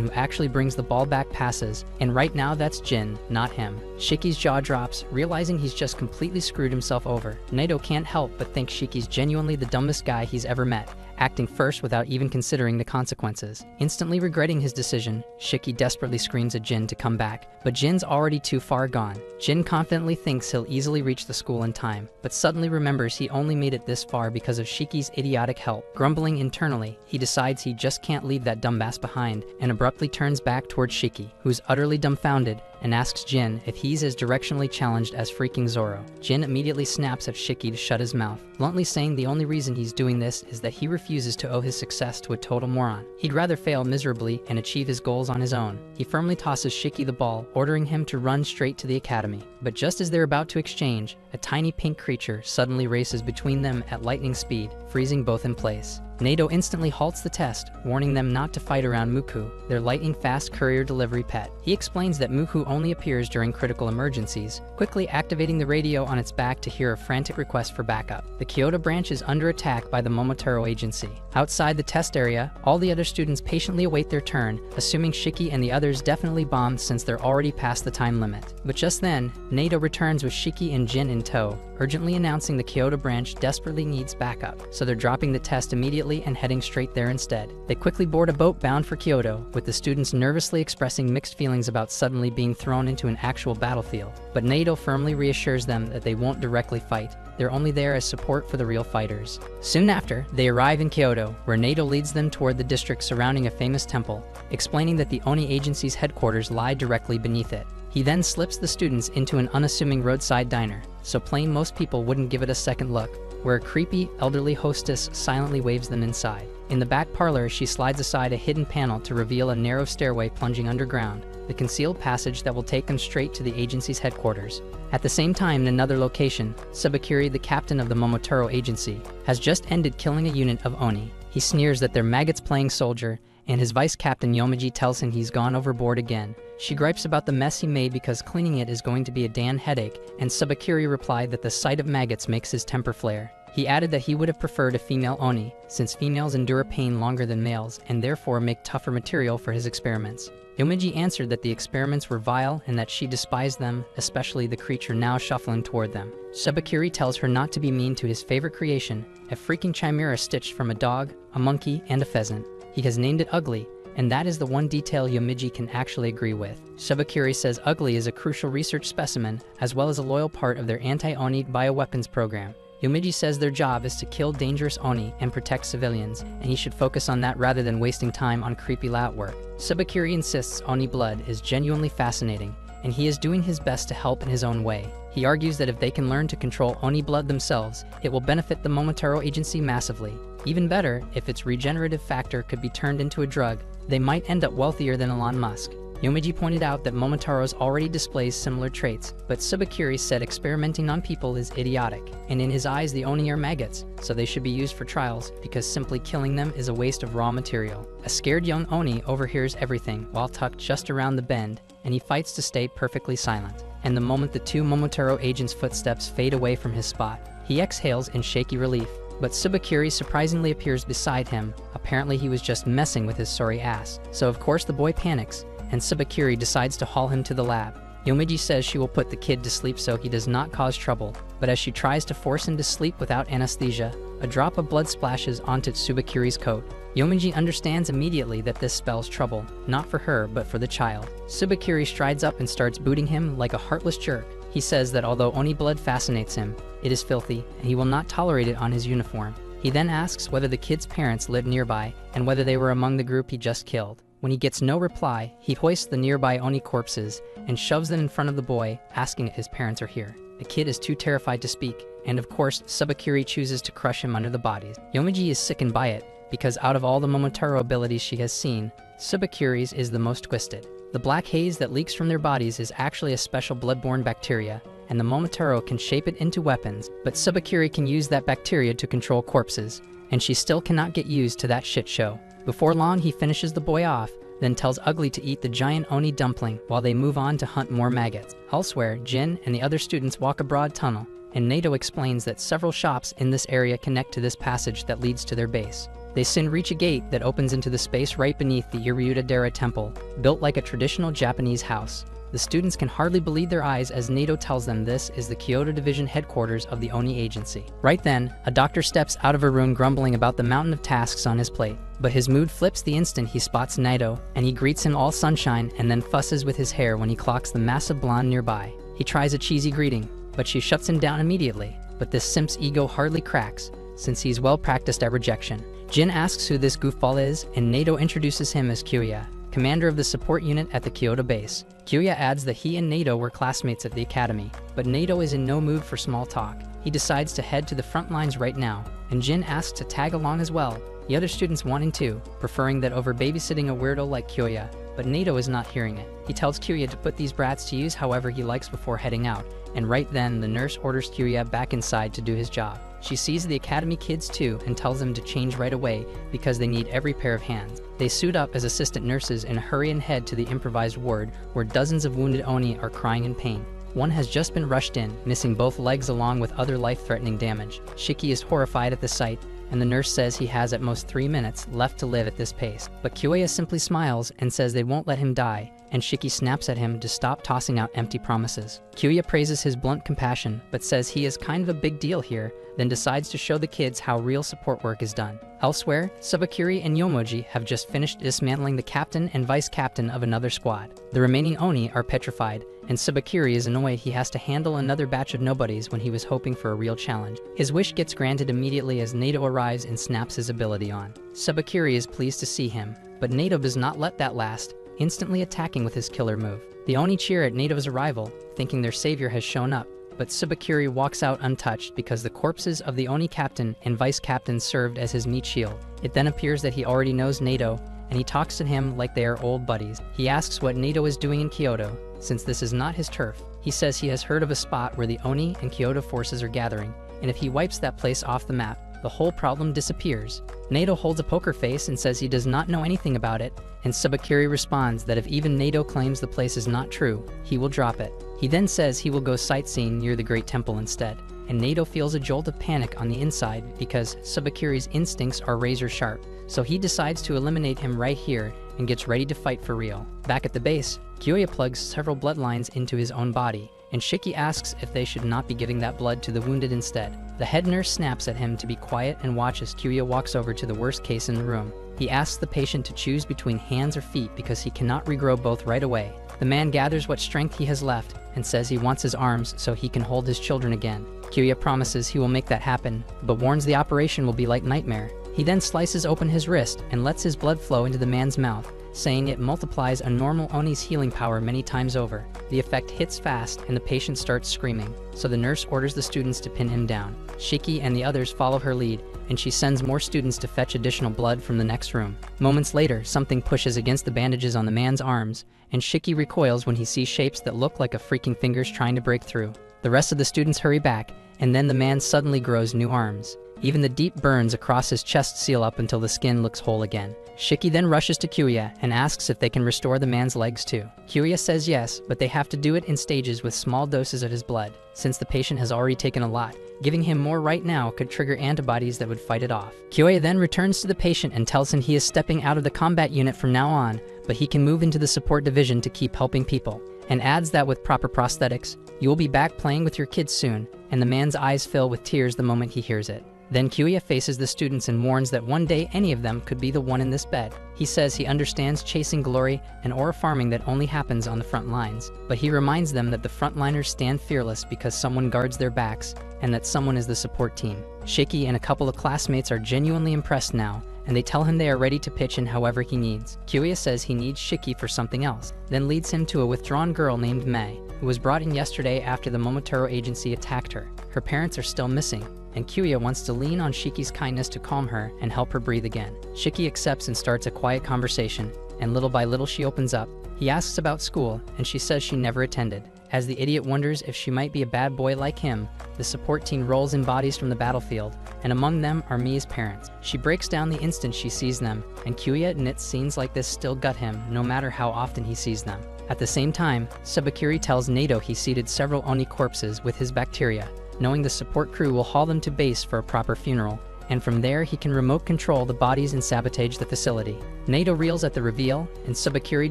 who actually brings the ball back passes, and right now that's Jin, not him. Shiki's jaw drops, realizing he's just completely screwed himself over. Nato can't help but think Shiki's genuinely the dumbest guy he's ever met, acting first without even considering the consequences. Instantly regretting his decision, Shiki desperately screams at Jin to come back, but Jin's already too far gone. Jin confidently thinks he'll easily reach the school in time, but suddenly remembers he only made it this far because of Shiki's idiotic help. Grumbling internally, he decides he just can't leave that dumbass behind, and abruptly turns back towards Shiki, who's utterly dumbfounded, and asks Jin if he's as directionally challenged as freaking Zoro. Jin immediately snaps at Shiki to shut his mouth, bluntly saying the only reason he's doing this is that he refuses to owe his success to a total moron. He'd rather fail miserably and achieve his goals on his own. He firmly tosses Shiki the ball, ordering him to run straight to the academy. But just as they're about to exchange, a tiny pink creature suddenly races between them at lightning speed, freezing both in place. Nato instantly halts the test, warning them not to fight around Muku, their lightning-fast courier delivery pet. He explains that Muku only appears during critical emergencies, quickly activating the radio on its back to hear a frantic request for backup. The Kyoto branch is under attack by the Momotaro agency. Outside the test area, all the other students patiently await their turn, assuming Shiki and the others definitely bombed since they're already past the time limit. But just then, Nato returns with Shiki and Jin in tow, urgently announcing the Kyoto branch desperately needs backup, so they're dropping the test immediately and heading straight there instead. They quickly board a boat bound for Kyoto, with the students nervously expressing mixed feelings about suddenly being thrown into an actual battlefield. But Nato firmly reassures them that they won't directly fight. They're only there as support for the real fighters. Soon after, they arrive in Kyoto, where Nato leads them toward the district surrounding a famous temple, explaining that the Oni agency's headquarters lie directly beneath it. He then slips the students into an unassuming roadside diner, so plain most people wouldn't give it a second look, where a creepy, elderly hostess silently waves them inside. In the back parlor, she slides aside a hidden panel to reveal a narrow stairway plunging underground, the concealed passage that will take them straight to the agency's headquarters. At the same time, in another location, Subakiri, the captain of the Momotaro agency, has just ended killing a unit of Oni. He sneers that they're maggots playing soldier, and his vice captain Yomaji tells him he's gone overboard again. She gripes about the mess he made because cleaning it is going to be a damn headache, and Subakiri replied that the sight of maggots makes his temper flare. He added that he would have preferred a female Oni, since females endure pain longer than males and therefore make tougher material for his experiments. Yomaji answered that the experiments were vile and that she despised them, especially the creature now shuffling toward them. Subakiri tells her not to be mean to his favorite creation, a freaking chimera stitched from a dog, a monkey, and a pheasant. He has named it Ugly, and that is the one detail Yomaji can actually agree with. Subakiri says Ugly is a crucial research specimen, as well as a loyal part of their anti-Oni bioweapons program. Yomaji says their job is to kill dangerous Oni and protect civilians, and he should focus on that rather than wasting time on creepy lab work. Subakiri insists Oni blood is genuinely fascinating, and he is doing his best to help in his own way. He argues that if they can learn to control Oni blood themselves, it will benefit the Momotaro agency massively. Even better, if its regenerative factor could be turned into a drug, they might end up wealthier than Elon Musk. Yomaji pointed out that Momotaro's already displays similar traits, but Subakiri said experimenting on people is idiotic, and in his eyes the Oni are maggots, so they should be used for trials, because simply killing them is a waste of raw material. A scared young Oni overhears everything while tucked just around the bend, and he fights to stay perfectly silent. And the moment the two Momotaro agents' footsteps fade away from his spot, he exhales in shaky relief. But Subakiri surprisingly appears beside him. Apparently he was just messing with his sorry ass. So of course the boy panics, and Subakiri decides to haul him to the lab. Yomaji says she will put the kid to sleep so he does not cause trouble, but as she tries to force him to sleep without anesthesia, a drop of blood splashes onto Subakiri's coat. Yomaji understands immediately that this spells trouble, not for her but for the child. Subakiri strides up and starts booting him like a heartless jerk. He says that although Oni blood fascinates him, it is filthy and he will not tolerate it on his uniform. He then asks whether the kid's parents lived nearby and whether they were among the group he just killed. When he gets no reply, he hoists the nearby Oni corpses and shoves them in front of the boy, asking if his parents are here. The kid is too terrified to speak, and of course, Subakuri chooses to crush him under the bodies. Yomichi is sickened by it, because out of all the Momotaro abilities she has seen, Subakuri's is the most twisted. The black haze that leaks from their bodies is actually a special blood-borne bacteria, and the Momotaro can shape it into weapons, but Subakuri can use that bacteria to control corpses, and she still cannot get used to that shit show. Before long, he finishes the boy off, then tells Ugly to eat the giant Oni dumpling while they move on to hunt more maggots. Elsewhere, Jin and the other students walk a broad tunnel, and Nato explains that several shops in this area connect to this passage that leads to their base. They soon reach a gate that opens into the space right beneath the Iryuta-dera temple, built like a traditional Japanese house. The students can hardly believe their eyes as Nato tells them this is the Kyoto Division headquarters of the Oni Agency. Right then, a doctor steps out of a room grumbling about the mountain of tasks on his plate. But his mood flips the instant he spots Naito, and he greets him all sunshine and then fusses with his hair when he clocks the massive blonde nearby. He tries a cheesy greeting, but she shuts him down immediately. But this simp's ego hardly cracks, since he's well practiced at rejection. Jin asks who this goofball is, and Nato introduces him as Kyoya, commander of the support unit at the Kyoto base. Kyoya adds that he and Nato were classmates at the academy, but Nato is in no mood for small talk. He decides to head to the front lines right now, and Jin asks to tag along as well, the other students wanting to, preferring that over babysitting a weirdo like Kyoya, but Nato is not hearing it. He tells Kyoya to put these brats to use however he likes before heading out, and right then the nurse orders Kyoya back inside to do his job. She sees the academy kids too and tells them to change right away because they need every pair of hands. They suit up as assistant nurses and hurry and head to the improvised ward where dozens of wounded Oni are crying in pain. One has just been rushed in, missing both legs along with other life-threatening damage. Shiki is horrified at the sight, and the nurse says he has at most 3 minutes left to live at this pace. But Kyoya simply smiles and says they won't let him die, and Shiki snaps at him to stop tossing out empty promises. Kyoya praises his blunt compassion, but says he is kind of a big deal here, then decides to show the kids how real support work is done. Elsewhere, Subakuri and Yomoji have just finished dismantling the captain and vice captain of another squad. The remaining Oni are petrified, and Subakuri is annoyed he has to handle another batch of nobodies when he was hoping for a real challenge. His wish gets granted immediately as Nato arrives and snaps his ability on. Subakuri is pleased to see him, but Nato does not let that last, instantly attacking with his killer move. The Oni cheer at Nato's arrival, thinking their savior has shown up, but Subakuri walks out untouched because the corpses of the Oni captain and vice captain served as his meat shield. It then appears that he already knows Nato, and he talks to him like they are old buddies. He asks what Nato is doing in Kyoto, since this is not his turf. He says he has heard of a spot where the Oni and Kyoto forces are gathering, and if he wipes that place off the map, the whole problem disappears. Nato holds a poker face and says he does not know anything about it, and Subakuri responds that if even Nato claims the place is not true, he will drop it. He then says he will go sightseeing near the Great Temple instead, and Nato feels a jolt of panic on the inside because Subakuri's instincts are razor sharp, so he decides to eliminate him right here and gets ready to fight for real. Back at the base, Kyoya plugs several bloodlines into his own body, and Shiki asks if they should not be giving that blood to the wounded instead. The head nurse snaps at him to be quiet and watches Kyoya walks over to the worst case in the room. He asks the patient to choose between hands or feet because he cannot regrow both right away. The man gathers what strength he has left and says he wants his arms so he can hold his children again. Kyoya promises he will make that happen, but warns the operation will be like nightmare. He then slices open his wrist and lets his blood flow into the man's mouth, saying it multiplies a normal Oni's healing power many times over. The effect hits fast and the patient starts screaming, so the nurse orders the students to pin him down. Shiki and the others follow her lead, and she sends more students to fetch additional blood from the next room. Moments later, something pushes against the bandages on the man's arms, and Shiki recoils when he sees shapes that look like a freaking fingers trying to break through. The rest of the students hurry back, and then the man suddenly grows new arms. Even the deep burns across his chest seal up until the skin looks whole again. Shiki then rushes to Kyoya and asks if they can restore the man's legs too. Kyoya says yes, but they have to do it in stages with small doses of his blood, since the patient has already taken a lot. Giving him more right now could trigger antibodies that would fight it off. Kyoya then returns to the patient and tells him he is stepping out of the combat unit from now on, but he can move into the support division to keep helping people, and adds that with proper prosthetics, you will be back playing with your kids soon, and the man's eyes fill with tears the moment he hears it. Then Kyuya faces the students and warns that one day any of them could be the one in this bed. He says he understands chasing glory and aura farming that only happens on the front lines, but he reminds them that the frontliners stand fearless because someone guards their backs and that someone is the support team. Shiki and a couple of classmates are genuinely impressed now, and they tell him they are ready to pitch in however he needs. Kyuya says he needs Shiki for something else, then leads him to a withdrawn girl named Mei, who was brought in yesterday after the Momotaro agency attacked her. Her parents are still missing, and Kyuya wants to lean on Shiki's kindness to calm her and help her breathe again. Shiki accepts and starts a quiet conversation, and little by little she opens up. He asks about school, and she says she never attended. As the idiot wonders if she might be a bad boy like him, the support team rolls in bodies from the battlefield, and among them are Mii's parents. She breaks down the instant she sees them, and Kyuya admits scenes like this still gut him, no matter how often he sees them. At the same time, Subakuri tells Nato he seeded several Oni corpses with his bacteria, knowing the support crew will haul them to base for a proper funeral, and from there he can remote control the bodies and sabotage the facility. Nato reels at the reveal, and Subakuri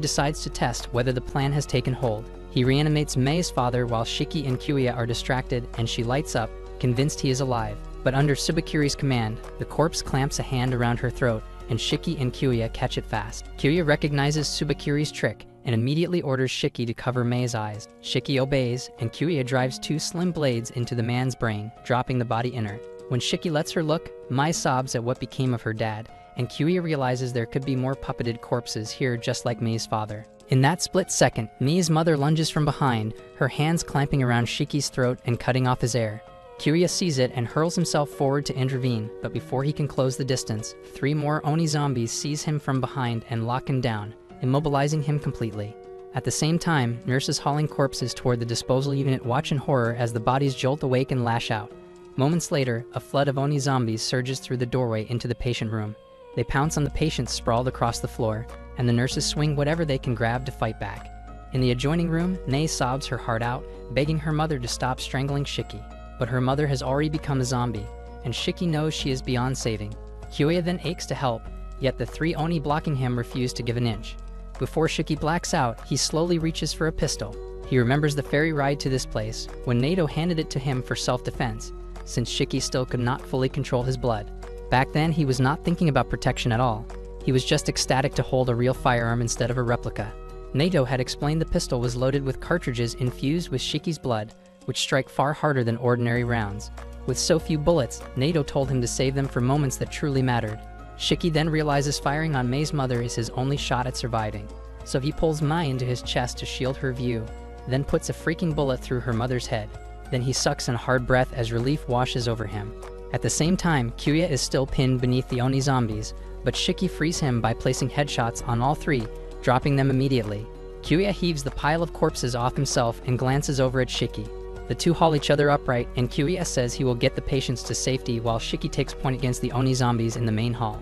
decides to test whether the plan has taken hold. He reanimates Mei's father while Shiki and Kyuya are distracted, and she lights up, convinced he is alive. But under Subakuri's command, the corpse clamps a hand around her throat, and Shiki and Kyuya catch it fast. Kyuya recognizes Subakuri's trick, and immediately orders Shiki to cover Mei's eyes. Shiki obeys, and Kyuya drives two slim blades into the man's brain, dropping the body inert. When Shiki lets her look, Mei sobs at what became of her dad, and Kyuya realizes there could be more puppeted corpses here just like Mei's father. In that split second, Mii's mother lunges from behind, her hands clamping around Shiki's throat and cutting off his air. Kyuya sees it and hurls himself forward to intervene, but before he can close the distance, 3 more Oni zombies seize him from behind and lock him down, immobilizing him completely. At the same time, nurses hauling corpses toward the disposal unit watch in horror as the bodies jolt awake and lash out. Moments later, a flood of Oni zombies surges through the doorway into the patient room. They pounce on the patients sprawled across the floor, and the nurses swing whatever they can grab to fight back. In the adjoining room, Nei sobs her heart out, begging her mother to stop strangling Shiki. But her mother has already become a zombie, and Shiki knows she is beyond saving. Kyuya then aches to help, yet the 3 Oni blocking him refuse to give an inch. Before Shiki blacks out, he slowly reaches for a pistol. He remembers the ferry ride to this place, when Nato handed it to him for self-defense, since Shiki still could not fully control his blood. Back then, he was not thinking about protection at all. He was just ecstatic to hold a real firearm instead of a replica. Nato had explained the pistol was loaded with cartridges infused with Shiki's blood, which strike far harder than ordinary rounds. With so few bullets, Nato told him to save them for moments that truly mattered. Shiki then realizes firing on Mei's mother is his only shot at surviving, so he pulls Mei into his chest to shield her view, then puts a freaking bullet through her mother's head. Then he sucks in a hard breath as relief washes over him. At the same time, Kyuya is still pinned beneath the Oni zombies, but Shiki frees him by placing headshots on all 3, dropping them immediately. Kyuya heaves the pile of corpses off himself and glances over at Shiki. The two haul each other upright, and Kyuya says he will get the patients to safety while Shiki takes point against the Oni zombies in the main hall.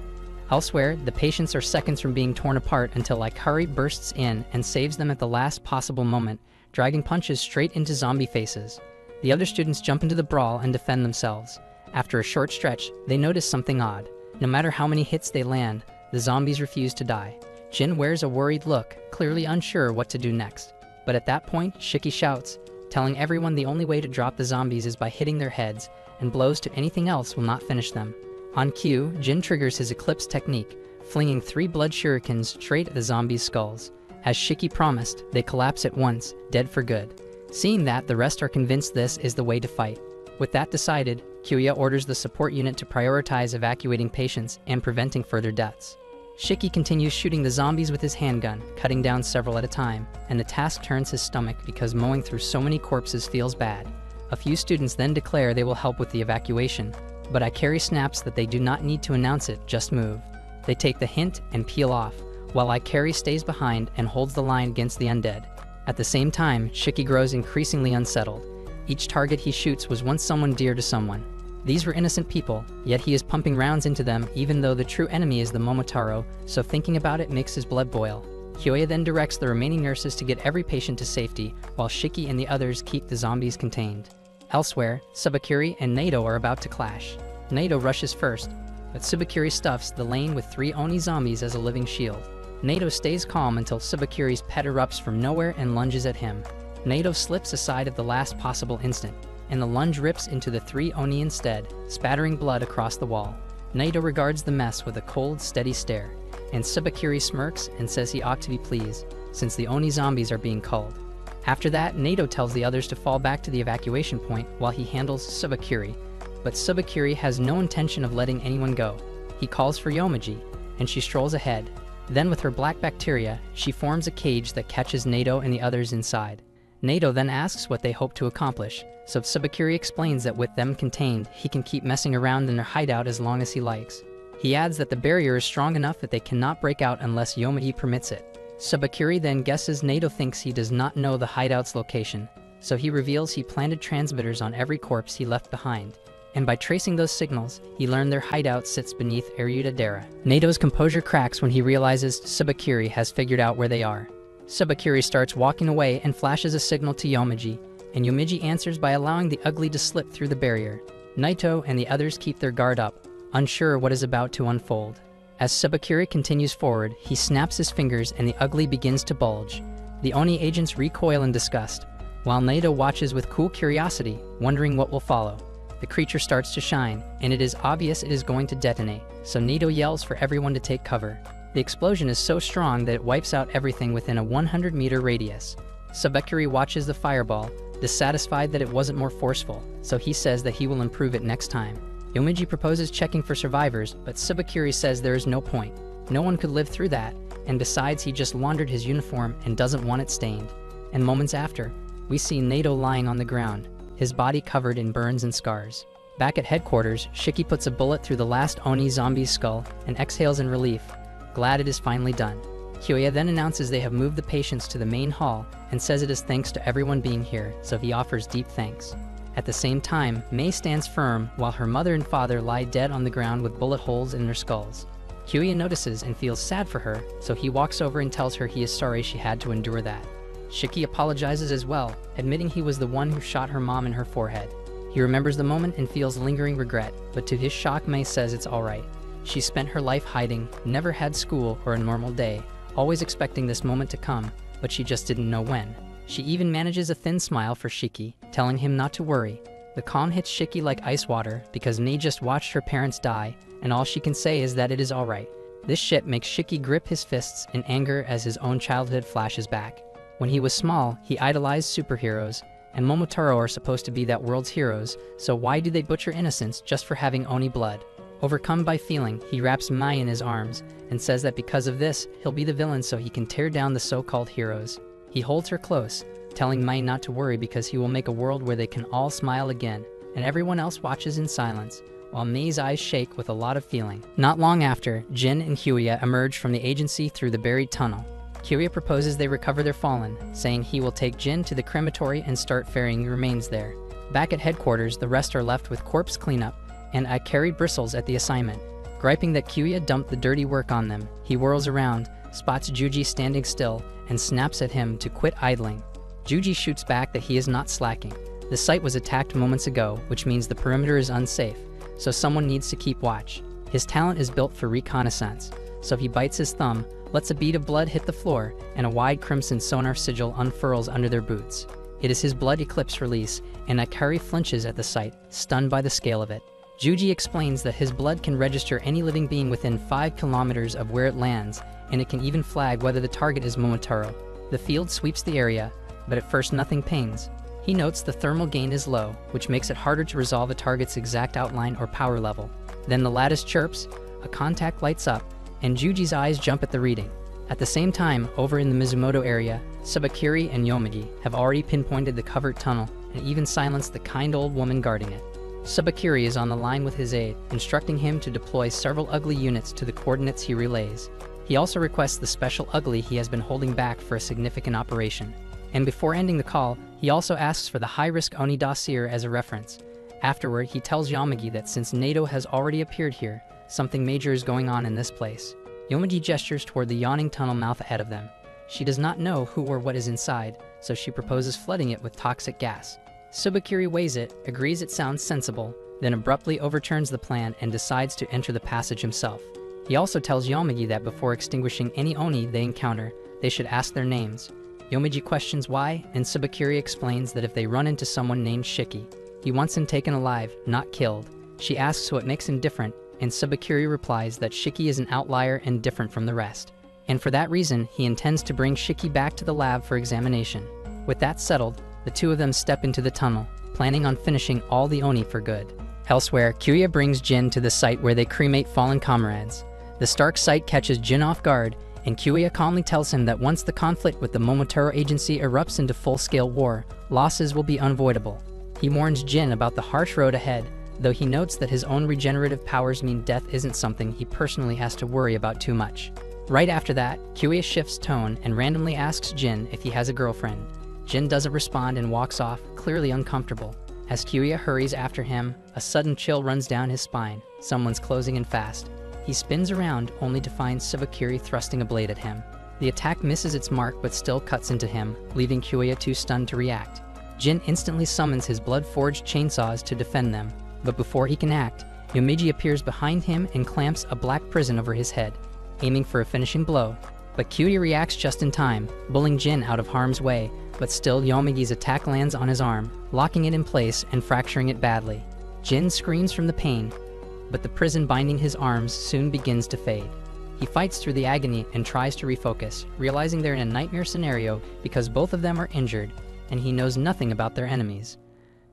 Elsewhere, the patients are seconds from being torn apart until Ikari bursts in and saves them at the last possible moment, dragging punches straight into zombie faces. The other students jump into the brawl and defend themselves. After a short stretch, they notice something odd. No matter how many hits they land, the zombies refuse to die. Jin wears a worried look, clearly unsure what to do next. But at that point, Shiki shouts, telling everyone the only way to drop the zombies is by hitting their heads, and blows to anything else will not finish them. On cue, Jin triggers his Eclipse technique, flinging 3 blood shurikens straight at the zombies' skulls. As Shiki promised, they collapse at once, dead for good. Seeing that, the rest are convinced this is the way to fight. With that decided, Kyuya orders the support unit to prioritize evacuating patients and preventing further deaths. Shiki continues shooting the zombies with his handgun, cutting down several at a time, and the task turns his stomach because mowing through so many corpses feels bad. A few students then declare they will help with the evacuation, but Ikari snaps that they do not need to announce it, just move. They take the hint and peel off, while Ikari stays behind and holds the line against the undead. At the same time, Shiki grows increasingly unsettled. Each target he shoots was once someone dear to someone. These were innocent people, yet he is pumping rounds into them even though the true enemy is the Momotaro, so thinking about it makes his blood boil. Kyoya then directs the remaining nurses to get every patient to safety, while Shiki and the others keep the zombies contained. Elsewhere, Subakuri and Nato are about to clash. Nato rushes first, but Subakuri stuffs the lane with 3 Oni zombies as a living shield. Nato stays calm until Subakuri's pet erupts from nowhere and lunges at him. Nato slips aside at the last possible instant, and the lunge rips into the 3 Oni instead, spattering blood across the wall. Naito regards the mess with a cold, steady stare, and Subakiri smirks and says he ought to be pleased, since the Oni zombies are being culled. After that, Naito tells the others to fall back to the evacuation point while he handles Subakiri, but Subakiri has no intention of letting anyone go. He calls for Yomaji, and she strolls ahead. Then with her black bacteria, she forms a cage that catches Naito and the others inside. Naito then asks what they hope to accomplish, so Subakiri explains that with them contained, he can keep messing around in their hideout as long as he likes. He adds that the barrier is strong enough that they cannot break out unless Yomaji permits it. Subakiri then guesses Naito thinks he does not know the hideout's location, so he reveals he planted transmitters on every corpse he left behind, and by tracing those signals, he learned their hideout sits beneath Eryuta Dera. Naito's composure cracks when he realizes Subakiri has figured out where they are. Subakiri starts walking away and flashes a signal to Yomaji, and Yomaji answers by allowing the ugly to slip through the barrier. Naito and the others keep their guard up, unsure what is about to unfold. As Subakiri continues forward, he snaps his fingers and the ugly begins to bulge. The Oni agents recoil in disgust, while Naito watches with cool curiosity, wondering what will follow. The creature starts to shine, and it is obvious it is going to detonate, so Naito yells for everyone to take cover. The explosion is so strong that it wipes out everything within a 100-meter radius. Subakiri watches the fireball, dissatisfied that it wasn't more forceful, so he says that he will improve it next time. Yomaji proposes checking for survivors, but Subakiri says there is no point. No one could live through that, and besides he just laundered his uniform and doesn't want it stained. And moments after, we see Naito lying on the ground, his body covered in burns and scars. Back at headquarters, Shiki puts a bullet through the last Oni zombie's skull and exhales in relief, glad it is finally done. Kyoya then announces they have moved the patients to the main hall and says it is thanks to everyone being here, so he offers deep thanks. At the same time, Mei stands firm while her mother and father lie dead on the ground with bullet holes in their skulls. Kyoya notices and feels sad for her, so he walks over and tells her he is sorry she had to endure that. Shiki apologizes as well, admitting he was the one who shot her mom in her forehead. He remembers the moment and feels lingering regret, but to his shock, Mei says it's alright. She spent her life hiding, never had school or a normal day, always expecting this moment to come, but she just didn't know when. She even manages a thin smile for Shiki, telling him not to worry. The calm hits Shiki like ice water because Mei just watched her parents die, and all she can say is that it is alright. This shit makes Shiki grip his fists in anger as his own childhood flashes back. When he was small, he idolized superheroes, and Momotaro are supposed to be that world's heroes, so why do they butcher innocence just for having Oni blood? Overcome by feeling, he wraps Mai in his arms, and says that because of this, he'll be the villain so he can tear down the so-called heroes. He holds her close, telling Mai not to worry because he will make a world where they can all smile again, and everyone else watches in silence, while Mei's eyes shake with a lot of feeling. Not long after, Jin and Huya emerge from the agency through the buried tunnel. Huya proposes they recover their fallen, saying he will take Jin to the crematory and start ferrying remains there. Back at headquarters, the rest are left with corpse cleanup, and I carried bristles at the assignment. Griping that Huya dumped the dirty work on them, he whirls around, spots Juji standing still, and snaps at him to quit idling. Juji shoots back that he is not slacking. The site was attacked moments ago, which means the perimeter is unsafe, so someone needs to keep watch. His talent is built for reconnaissance, so he bites his thumb, lets a bead of blood hit the floor, and a wide crimson sonar sigil unfurls under their boots. It is his blood eclipse release, and Akari flinches at the sight, stunned by the scale of it. Juji explains that his blood can register any living being within 5 kilometers of where it lands, and it can even flag whether the target is Momotaro. The field sweeps the area, but at first nothing pings. He notes the thermal gain is low, which makes it harder to resolve a target's exact outline or power level. Then the lattice chirps, a contact lights up, and Juji's eyes jump at the reading. At the same time, over in the Mizumoto area, Subakiri and Yomaji have already pinpointed the covered tunnel and even silenced the kind old woman guarding it. Subakiri is on the line with his aide, instructing him to deploy several ugly units to the coordinates he relays. He also requests the special ugly he has been holding back for a significant operation. And before ending the call, he also asks for the high-risk Oni dossier as a reference. Afterward, he tells Yamagi that since Naito has already appeared here, something major is going on in this place. Yomaji gestures toward the yawning tunnel mouth ahead of them. She does not know who or what is inside, so she proposes flooding it with toxic gas. Subakiri weighs it, agrees it sounds sensible, then abruptly overturns the plan and decides to enter the passage himself. He also tells Yamagi that before extinguishing any Oni they encounter, they should ask their names. Yomaji questions why, and Subakiri explains that if they run into someone named Shiki, He wants him taken alive, not killed. She asks what makes him different, and Subakiri replies that Shiki is an outlier and different from the rest. And for that reason, he intends to bring Shiki back to the lab for examination. With that settled, the two of them step into the tunnel, planning on finishing all the Oni for good. Elsewhere, Kyuya brings Jin to the site where they cremate fallen comrades. The stark sight catches Jin off guard, and Kyuya calmly tells him that once the conflict with the Momotaro Agency erupts into full-scale war, losses will be unavoidable. He warns Jin about the harsh road ahead, though he notes that his own regenerative powers mean death isn't something he personally has to worry about too much. Right after that, Kyuya shifts tone and randomly asks Jin if he has a girlfriend. Jin doesn't respond and walks off, clearly uncomfortable. As Kyuya hurries after him, a sudden chill runs down his spine. Someone's closing in fast. He spins around, only to find Subakiri thrusting a blade at him. The attack misses its mark but still cuts into him, leaving Kyuya too stunned to react. Jin instantly summons his blood-forged chainsaws to defend them, but before he can act, Yomiji appears behind him and clamps a black prison over his head, aiming for a finishing blow. But Kyuya reacts just in time, pulling Jin out of harm's way, but still Yomigi's attack lands on his arm, locking it in place and fracturing it badly. Jin screams from the pain, but the prison binding his arms soon begins to fade. He fights through the agony and tries to refocus, realizing they're in a nightmare scenario because both of them are injured, and he knows nothing about their enemies.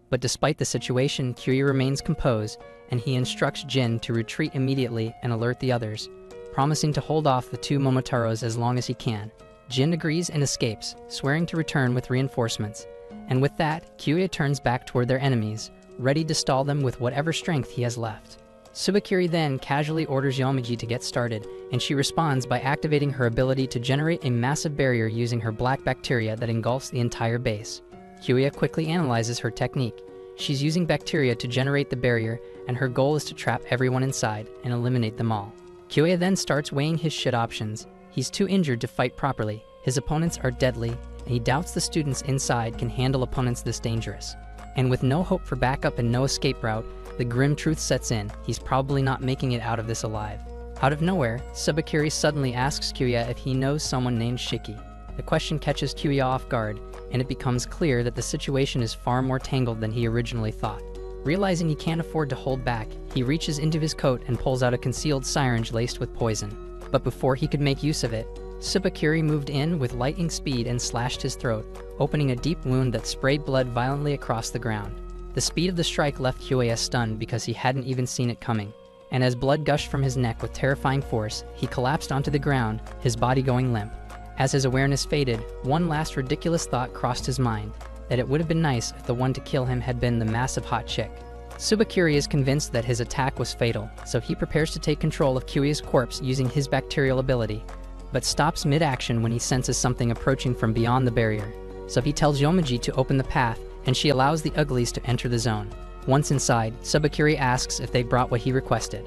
But despite the situation, Kyuya remains composed, and he instructs Jin to retreat immediately and alert the others, promising to hold off the two Momotaros as long as he can. Jin agrees and escapes, swearing to return with reinforcements. And with that, Kyuya turns back toward their enemies, ready to stall them with whatever strength he has left. Subakiri then casually orders Yomiji to get started, and she responds by activating her ability to generate a massive barrier using her black bacteria that engulfs the entire base. Kyuya quickly analyzes her technique. She's using bacteria to generate the barrier, and her goal is to trap everyone inside and eliminate them all. Kyuya then starts weighing his shit options. He's too injured to fight properly, his opponents are deadly, and he doubts the students inside can handle opponents this dangerous. And with no hope for backup and no escape route, the grim truth sets in. He's probably not making it out of this alive. Out of nowhere, Subakiri suddenly asks Kyuya if he knows someone named Shiki. The question catches Kyuya off guard, and it becomes clear that the situation is far more tangled than he originally thought. Realizing he can't afford to hold back, he reaches into his coat and pulls out a concealed syringe laced with poison. But before he could make use of it, Subakiri moved in with lightning speed and slashed his throat, opening a deep wound that sprayed blood violently across the ground. The speed of the strike left Kyuya stunned because he hadn't even seen it coming, and as blood gushed from his neck with terrifying force, he collapsed onto the ground, his body going limp. As his awareness faded, one last ridiculous thought crossed his mind, that it would have been nice if the one to kill him had been the massive hot chick. Subakiri is convinced that his attack was fatal, so he prepares to take control of Kyuya's corpse using his bacterial ability, but stops mid-action when he senses something approaching from beyond the barrier. So he tells Yomiji to open the path, and she allows the uglies to enter the zone. Once inside, Subakiri asks if they brought what he requested.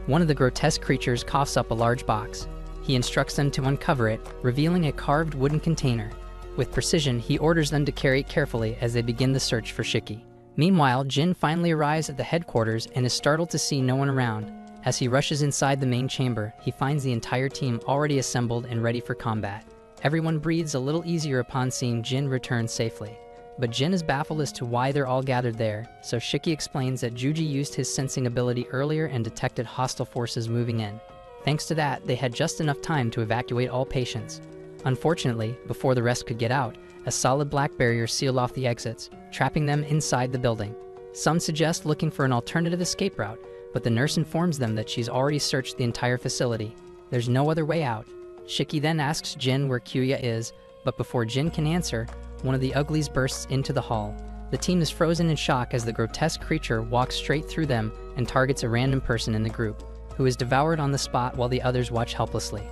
One of the grotesque creatures coughs up a large box. He instructs them to uncover it, revealing a carved wooden container. With precision, he orders them to carry it carefully as they begin the search for Shiki. Meanwhile, Jin finally arrives at the headquarters and is startled to see no one around. As he rushes inside the main chamber, he finds the entire team already assembled and ready for combat. Everyone breathes a little easier upon seeing Jin return safely. But Jin is baffled as to why they're all gathered there, so Shiki explains that Juji used his sensing ability earlier and detected hostile forces moving in. Thanks to that, they had just enough time to evacuate all patients. Unfortunately, before the rest could get out, a solid black barrier sealed off the exits, trapping them inside the building. Some suggest looking for an alternative escape route, but the nurse informs them that she's already searched the entire facility. There's no other way out. Shiki then asks Jin where Kyuya is, but before Jin can answer, one of the uglies bursts into the hall. The team is frozen in shock as the grotesque creature walks straight through them and targets a random person in the group, who is devoured on the spot while the others watch helplessly.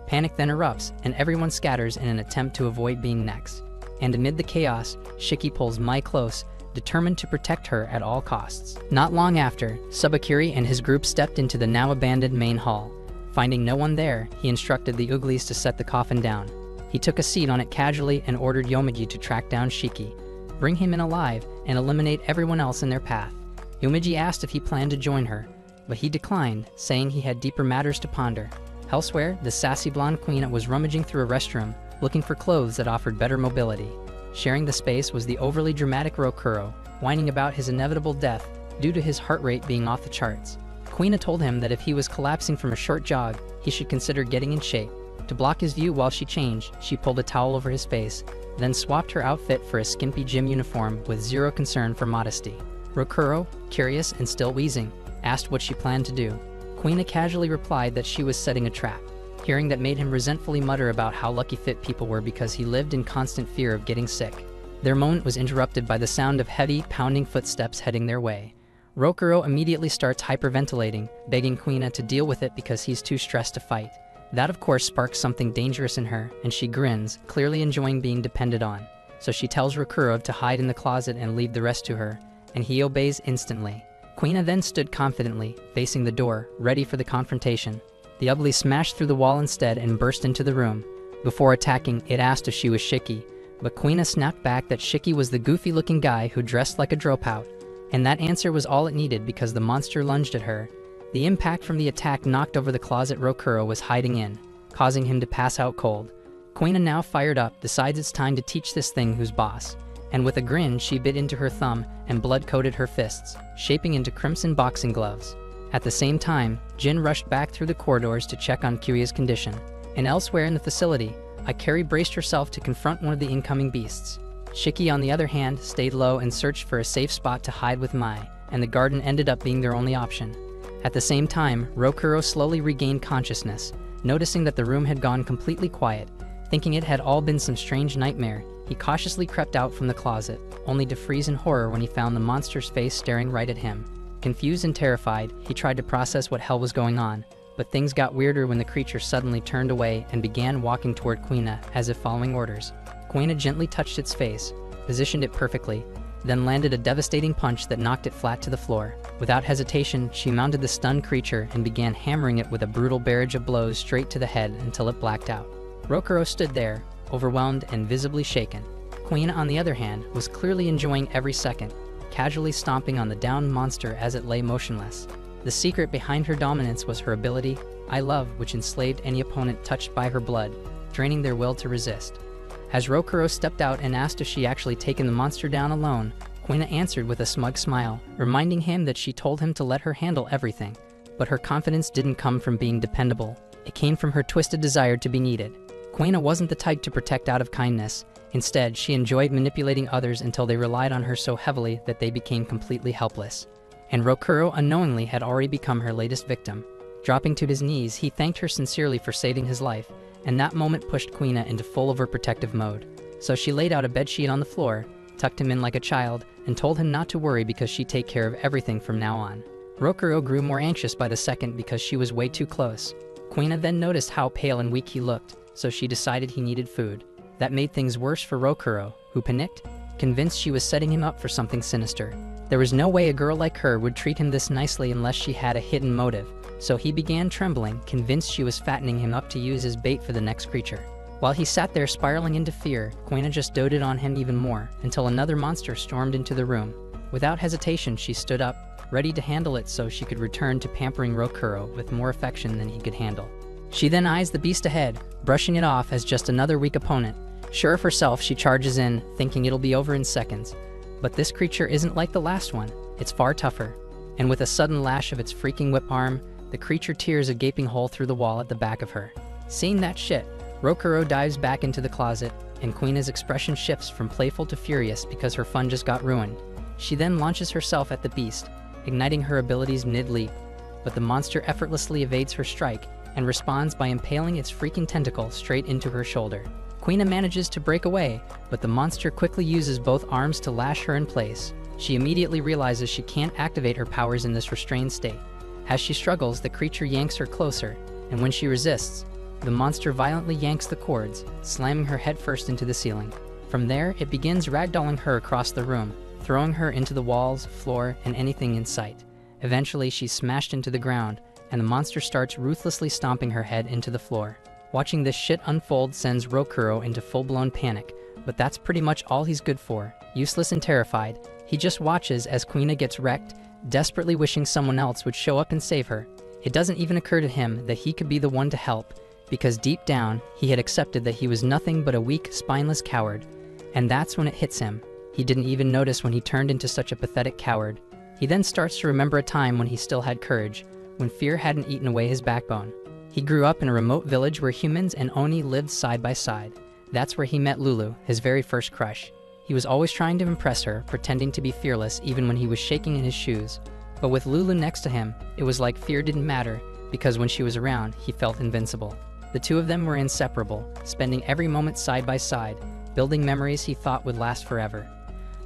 Panic then erupts, and everyone scatters in an attempt to avoid being next. And amid the chaos, Shiki pulls Mai close, determined to protect her at all costs. Not long after, Subakiri and his group stepped into the now abandoned main hall. Finding no one there, he instructed the uglies to set the coffin down. He took a seat on it casually and ordered Yomiji to track down Shiki, bring him in alive, and eliminate everyone else in their path. Yomiji asked if he planned to join her, but he declined, saying he had deeper matters to ponder. Elsewhere, the sassy blonde queen was rummaging through a restroom, looking for clothes that offered better mobility. Sharing the space was the overly dramatic Rokuro, whining about his inevitable death due to his heart rate being off the charts. Quina told him that if he was collapsing from a short jog, he should consider getting in shape. To block his view while she changed, she pulled a towel over his face, then swapped her outfit for a skimpy gym uniform with zero concern for modesty. Rokuro, curious and still wheezing, asked what she planned to do. Quina casually replied that she was setting a trap. Hearing that made him resentfully mutter about how lucky fit people were because he lived in constant fear of getting sick. Their moment was interrupted by the sound of heavy, pounding footsteps heading their way. Rokuro immediately starts hyperventilating, begging Quina to deal with it because he's too stressed to fight. That of course sparks something dangerous in her, and she grins, clearly enjoying being depended on. So she tells Rokuro to hide in the closet and leave the rest to her, and he obeys instantly. Quina then stood confidently, facing the door, ready for the confrontation. The ugly smashed through the wall instead and burst into the room. Before attacking, it asked if she was Shiki, but Quina snapped back that Shiki was the goofy-looking guy who dressed like a dropout, and that answer was all it needed because the monster lunged at her. The impact from the attack knocked over the closet Rokuro was hiding in, causing him to pass out cold. Quina, now fired up, decides it's time to teach this thing who's boss, and with a grin she bit into her thumb and blood-coated her fists, shaping into crimson boxing gloves. At the same time, Jin rushed back through the corridors to check on Kyuya's condition, and elsewhere in the facility, Ikari braced herself to confront one of the incoming beasts. Shiki, on the other hand, stayed low and searched for a safe spot to hide with Mai, and the garden ended up being their only option. At the same time, Rokuro slowly regained consciousness, noticing that the room had gone completely quiet. Thinking it had all been some strange nightmare, he cautiously crept out from the closet, only to freeze in horror when he found the monster's face staring right at him. Confused and terrified, he tried to process what hell was going on, but things got weirder when the creature suddenly turned away and began walking toward Quina, as if following orders. Quina gently touched its face, positioned it perfectly, then landed a devastating punch that knocked it flat to the floor. Without hesitation, she mounted the stunned creature and began hammering it with a brutal barrage of blows straight to the head until it blacked out. Rokuro stood there, overwhelmed and visibly shaken. Quina, on the other hand, was clearly enjoying every second, casually stomping on the downed monster as it lay motionless. The secret behind her dominance was her ability, I Love, which enslaved any opponent touched by her blood, draining their will to resist. As Rokuro stepped out and asked if she actually taken the monster down alone, Quina answered with a smug smile, reminding him that she told him to let her handle everything. But her confidence didn't come from being dependable. It came from her twisted desire to be needed. Quina wasn't the type to protect out of kindness. Instead, she enjoyed manipulating others until they relied on her so heavily that they became completely helpless. And Rokuro unknowingly had already become her latest victim. Dropping to his knees, he thanked her sincerely for saving his life, and that moment pushed Quina into full overprotective mode. So she laid out a bedsheet on the floor, tucked him in like a child, and told him not to worry because she'd take care of everything from now on. Rokuro grew more anxious by the second because she was way too close. Quina then noticed how pale and weak he looked, so she decided he needed food. That made things worse for Rokuro, who panicked, convinced she was setting him up for something sinister. There was no way a girl like her would treat him this nicely unless she had a hidden motive, so he began trembling, convinced she was fattening him up to use as bait for the next creature. While he sat there spiraling into fear, Quina just doted on him even more, until another monster stormed into the room. Without hesitation, she stood up, ready to handle it so she could return to pampering Rokuro with more affection than he could handle. She then eyes the beast ahead, brushing it off as just another weak opponent. Sure of herself, she charges in, thinking it'll be over in seconds. But this creature isn't like the last one, it's far tougher. And with a sudden lash of its freaking whip arm, the creature tears a gaping hole through the wall at the back of her. Seeing that shit, Rokuro dives back into the closet, and Quina's expression shifts from playful to furious because her fun just got ruined. She then launches herself at the beast, igniting her abilities mid-leap, but the monster effortlessly evades her strike and responds by impaling its freaking tentacle straight into her shoulder. Quina manages to break away, but the monster quickly uses both arms to lash her in place. She immediately realizes she can't activate her powers in this restrained state. As she struggles, the creature yanks her closer, and when she resists, the monster violently yanks the cords, slamming her headfirst into the ceiling. From there, it begins ragdolling her across the room, throwing her into the walls, floor, and anything in sight. Eventually, she's smashed into the ground, and the monster starts ruthlessly stomping her head into the floor. Watching this shit unfold sends Rokuro into full-blown panic, but that's pretty much all he's good for. Useless and terrified, he just watches as Quina gets wrecked, desperately wishing someone else would show up and save her. It doesn't even occur to him that he could be the one to help, because deep down, he had accepted that he was nothing but a weak, spineless coward. And that's when it hits him. He didn't even notice when he turned into such a pathetic coward. He then starts to remember a time when he still had courage, when fear hadn't eaten away his backbone. He grew up in a remote village where humans and Oni lived side by side. That's where he met Lulu, his very first crush. He was always trying to impress her, pretending to be fearless even when he was shaking in his shoes. But with Lulu next to him, it was like fear didn't matter, because when she was around, he felt invincible. The two of them were inseparable, spending every moment side by side, building memories he thought would last forever.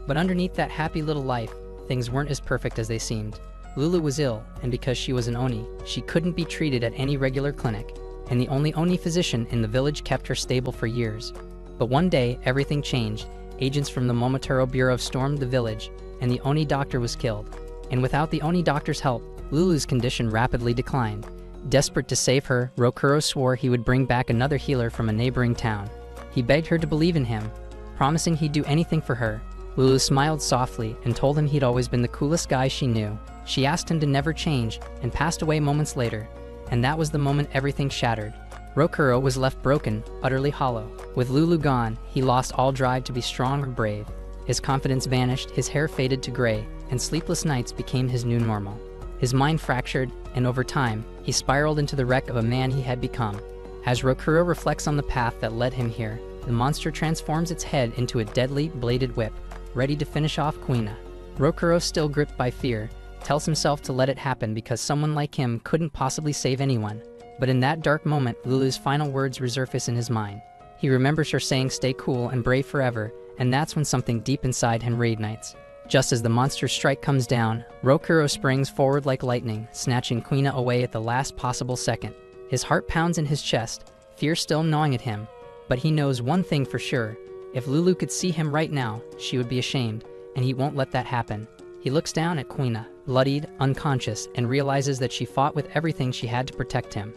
But underneath that happy little life, things weren't as perfect as they seemed. Lulu was ill, and because she was an Oni, she couldn't be treated at any regular clinic, and the only Oni physician in the village kept her stable for years. But one day, everything changed. Agents from the Momotaro Bureau stormed the village, and the Oni doctor was killed. And without the Oni doctor's help, Lulu's condition rapidly declined. Desperate to save her, Rokuro swore he would bring back another healer from a neighboring town. He begged her to believe in him, promising he'd do anything for her. Lulu smiled softly and told him he'd always been the coolest guy she knew. She asked him to never change and passed away moments later. And that was the moment everything shattered. Rokuro was left broken, utterly hollow. With Lulu gone, he lost all drive to be strong or brave. His confidence vanished, his hair faded to gray, and sleepless nights became his new normal. His mind fractured, and over time, he spiraled into the wreck of a man he had become. As Rokuro reflects on the path that led him here, the monster transforms its head into a deadly, bladed whip, ready to finish off Kuina. Rokuro, still gripped by fear, tells himself to let it happen because someone like him couldn't possibly save anyone. But in that dark moment, Lulu's final words resurface in his mind. He remembers her saying stay cool and brave forever, and that's when something deep inside him reignites. Just as the monster's strike comes down, Rokuro springs forward like lightning, snatching Kuina away at the last possible second. His heart pounds in his chest, fear still gnawing at him. But he knows one thing for sure. If Lulu could see him right now, she would be ashamed, and he won't let that happen. He looks down at Kuina, bloodied, unconscious, and realizes that she fought with everything she had to protect him.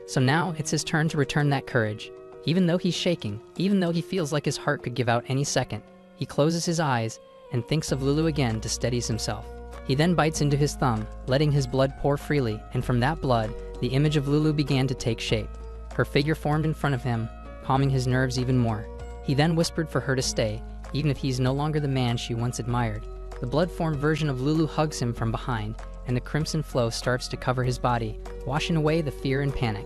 So now it's his turn to return that courage. Even though he's shaking, even though he feels like his heart could give out any second, he closes his eyes and thinks of Lulu again to steady himself. He then bites into his thumb, letting his blood pour freely, and from that blood, the image of Lulu began to take shape. Her figure formed in front of him, calming his nerves even more. He then whispered for her to stay, even if he's no longer the man she once admired. The blood-formed version of Lulu hugs him from behind, and the crimson flow starts to cover his body, washing away the fear and panic.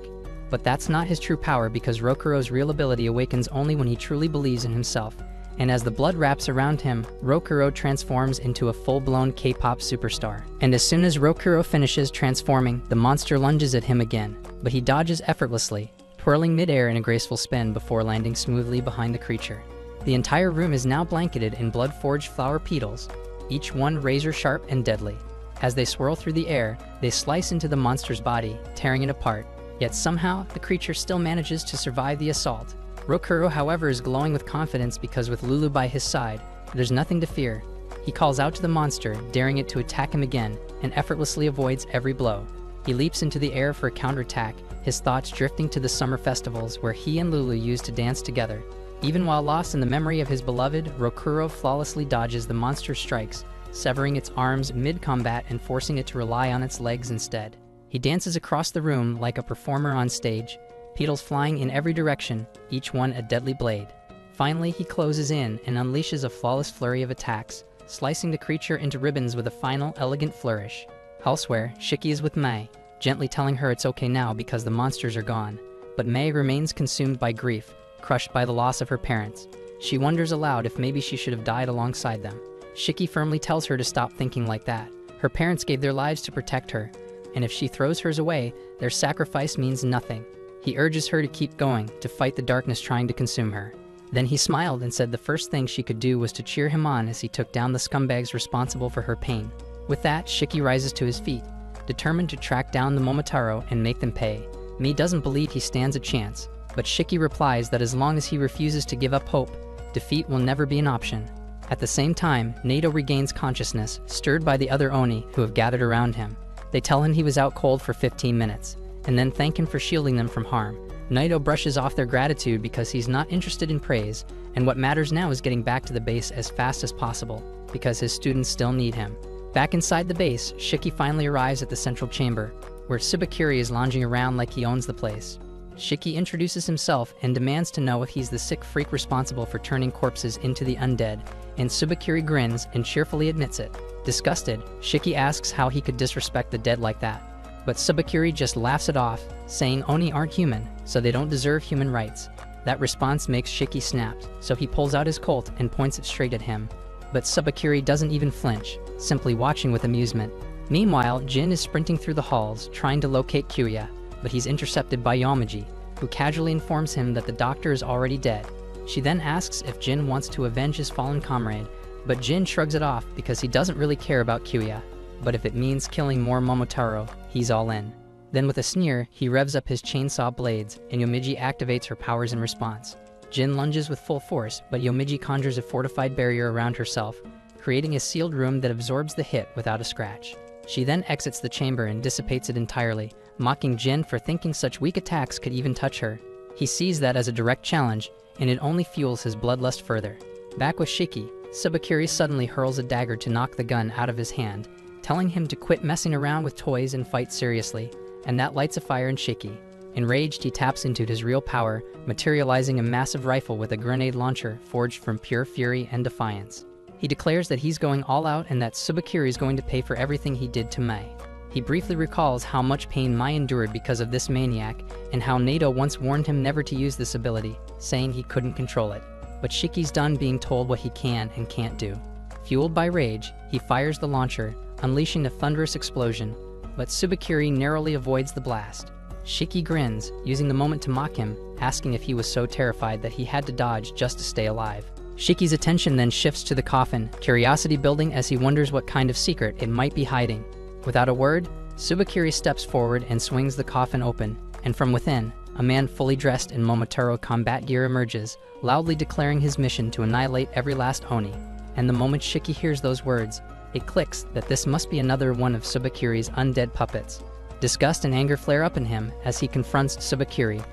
But that's not his true power, because Rokuro's real ability awakens only when he truly believes in himself. And as the blood wraps around him, Rokuro transforms into a full-blown K-pop superstar. And as soon as Rokuro finishes transforming, the monster lunges at him again, but he dodges effortlessly, twirling mid-air in a graceful spin before landing smoothly behind the creature. The entire room is now blanketed in blood-forged flower petals, each one razor-sharp and deadly. As they swirl through the air, they slice into the monster's body, tearing it apart. Yet somehow, the creature still manages to survive the assault. Rokuro, however, is glowing with confidence because with Lulu by his side, there's nothing to fear. He calls out to the monster, daring it to attack him again, and effortlessly avoids every blow. He leaps into the air for a counterattack, his thoughts drifting to the summer festivals where he and Lulu used to dance together. Even while lost in the memory of his beloved, Rokuro flawlessly dodges the monster's strikes, severing its arms mid-combat and forcing it to rely on its legs instead. He dances across the room like a performer on stage, petals flying in every direction, each one a deadly blade. Finally, he closes in and unleashes a flawless flurry of attacks, slicing the creature into ribbons with a final, elegant flourish. Elsewhere, Shiki is with Mei, gently telling her it's okay now because the monsters are gone. But Mei remains consumed by grief, crushed by the loss of her parents. She wonders aloud if maybe she should have died alongside them. Shiki firmly tells her to stop thinking like that. Her parents gave their lives to protect her, and if she throws hers away, their sacrifice means nothing. He urges her to keep going, to fight the darkness trying to consume her. Then he smiled and said the first thing she could do was to cheer him on as he took down the scumbags responsible for her pain. With that, Shiki rises to his feet, determined to track down the Momotaro and make them pay. Mei doesn't believe he stands a chance, but Shiki replies that as long as he refuses to give up hope, defeat will never be an option. At the same time, Nato regains consciousness, stirred by the other Oni who have gathered around him. They tell him he was out cold for 15 minutes, and then thank him for shielding them from harm. Naito brushes off their gratitude because he's not interested in praise, and what matters now is getting back to the base as fast as possible, because his students still need him. Back inside the base, Shiki finally arrives at the central chamber, where Tsubakiri is lounging around like he owns the place. Shiki introduces himself and demands to know if he's the sick freak responsible for turning corpses into the undead, and Tsubakiri grins and cheerfully admits it. Disgusted, Shiki asks how he could disrespect the dead like that, but Tsubakiri just laughs it off, saying Oni aren't human, so they don't deserve human rights. That response makes Shiki snap, so he pulls out his Colt and points it straight at him. But Tsubakiri doesn't even flinch, simply watching with amusement. Meanwhile, Jin is sprinting through the halls, trying to locate Kyuya, but he's intercepted by Yamaji, who casually informs him that the doctor is already dead. She then asks if Jin wants to avenge his fallen comrade, but Jin shrugs it off because he doesn't really care about Kyuya. But if it means killing more Momotaro, he's all in. Then with a sneer, he revs up his chainsaw blades, and Yomiji activates her powers in response. Jin lunges with full force, but Yomiji conjures a fortified barrier around herself, creating a sealed room that absorbs the hit without a scratch. She then exits the chamber and dissipates it entirely, mocking Jin for thinking such weak attacks could even touch her. He sees that as a direct challenge, and it only fuels his bloodlust further. Back with Shiki, Tsubakiri suddenly hurls a dagger to knock the gun out of his hand, telling him to quit messing around with toys and fight seriously, and that lights a fire in Shiki. Enraged, he taps into his real power, materializing a massive rifle with a grenade launcher forged from pure fury and defiance. He declares that he's going all out and that Tsubakiri is going to pay for everything he did to Mai. He briefly recalls how much pain Mai endured because of this maniac, and how Nato once warned him never to use this ability, saying he couldn't control it. But Shiki's done being told what he can and can't do. Fueled by rage, he fires the launcher, unleashing a thunderous explosion, but Tsubakiri narrowly avoids the blast. Shiki grins, using the moment to mock him, asking if he was so terrified that he had to dodge just to stay alive. Shiki's attention then shifts to the coffin, curiosity building as he wonders what kind of secret it might be hiding. Without a word, Tsubakiri steps forward and swings the coffin open, and from within, a man fully dressed in Momotaro combat gear emerges, loudly declaring his mission to annihilate every last Oni. And the moment Shiki hears those words, it clicks that this must be another one of Tsubakiri's undead puppets. Disgust and anger flare up in him as he confronts Tsubakiri,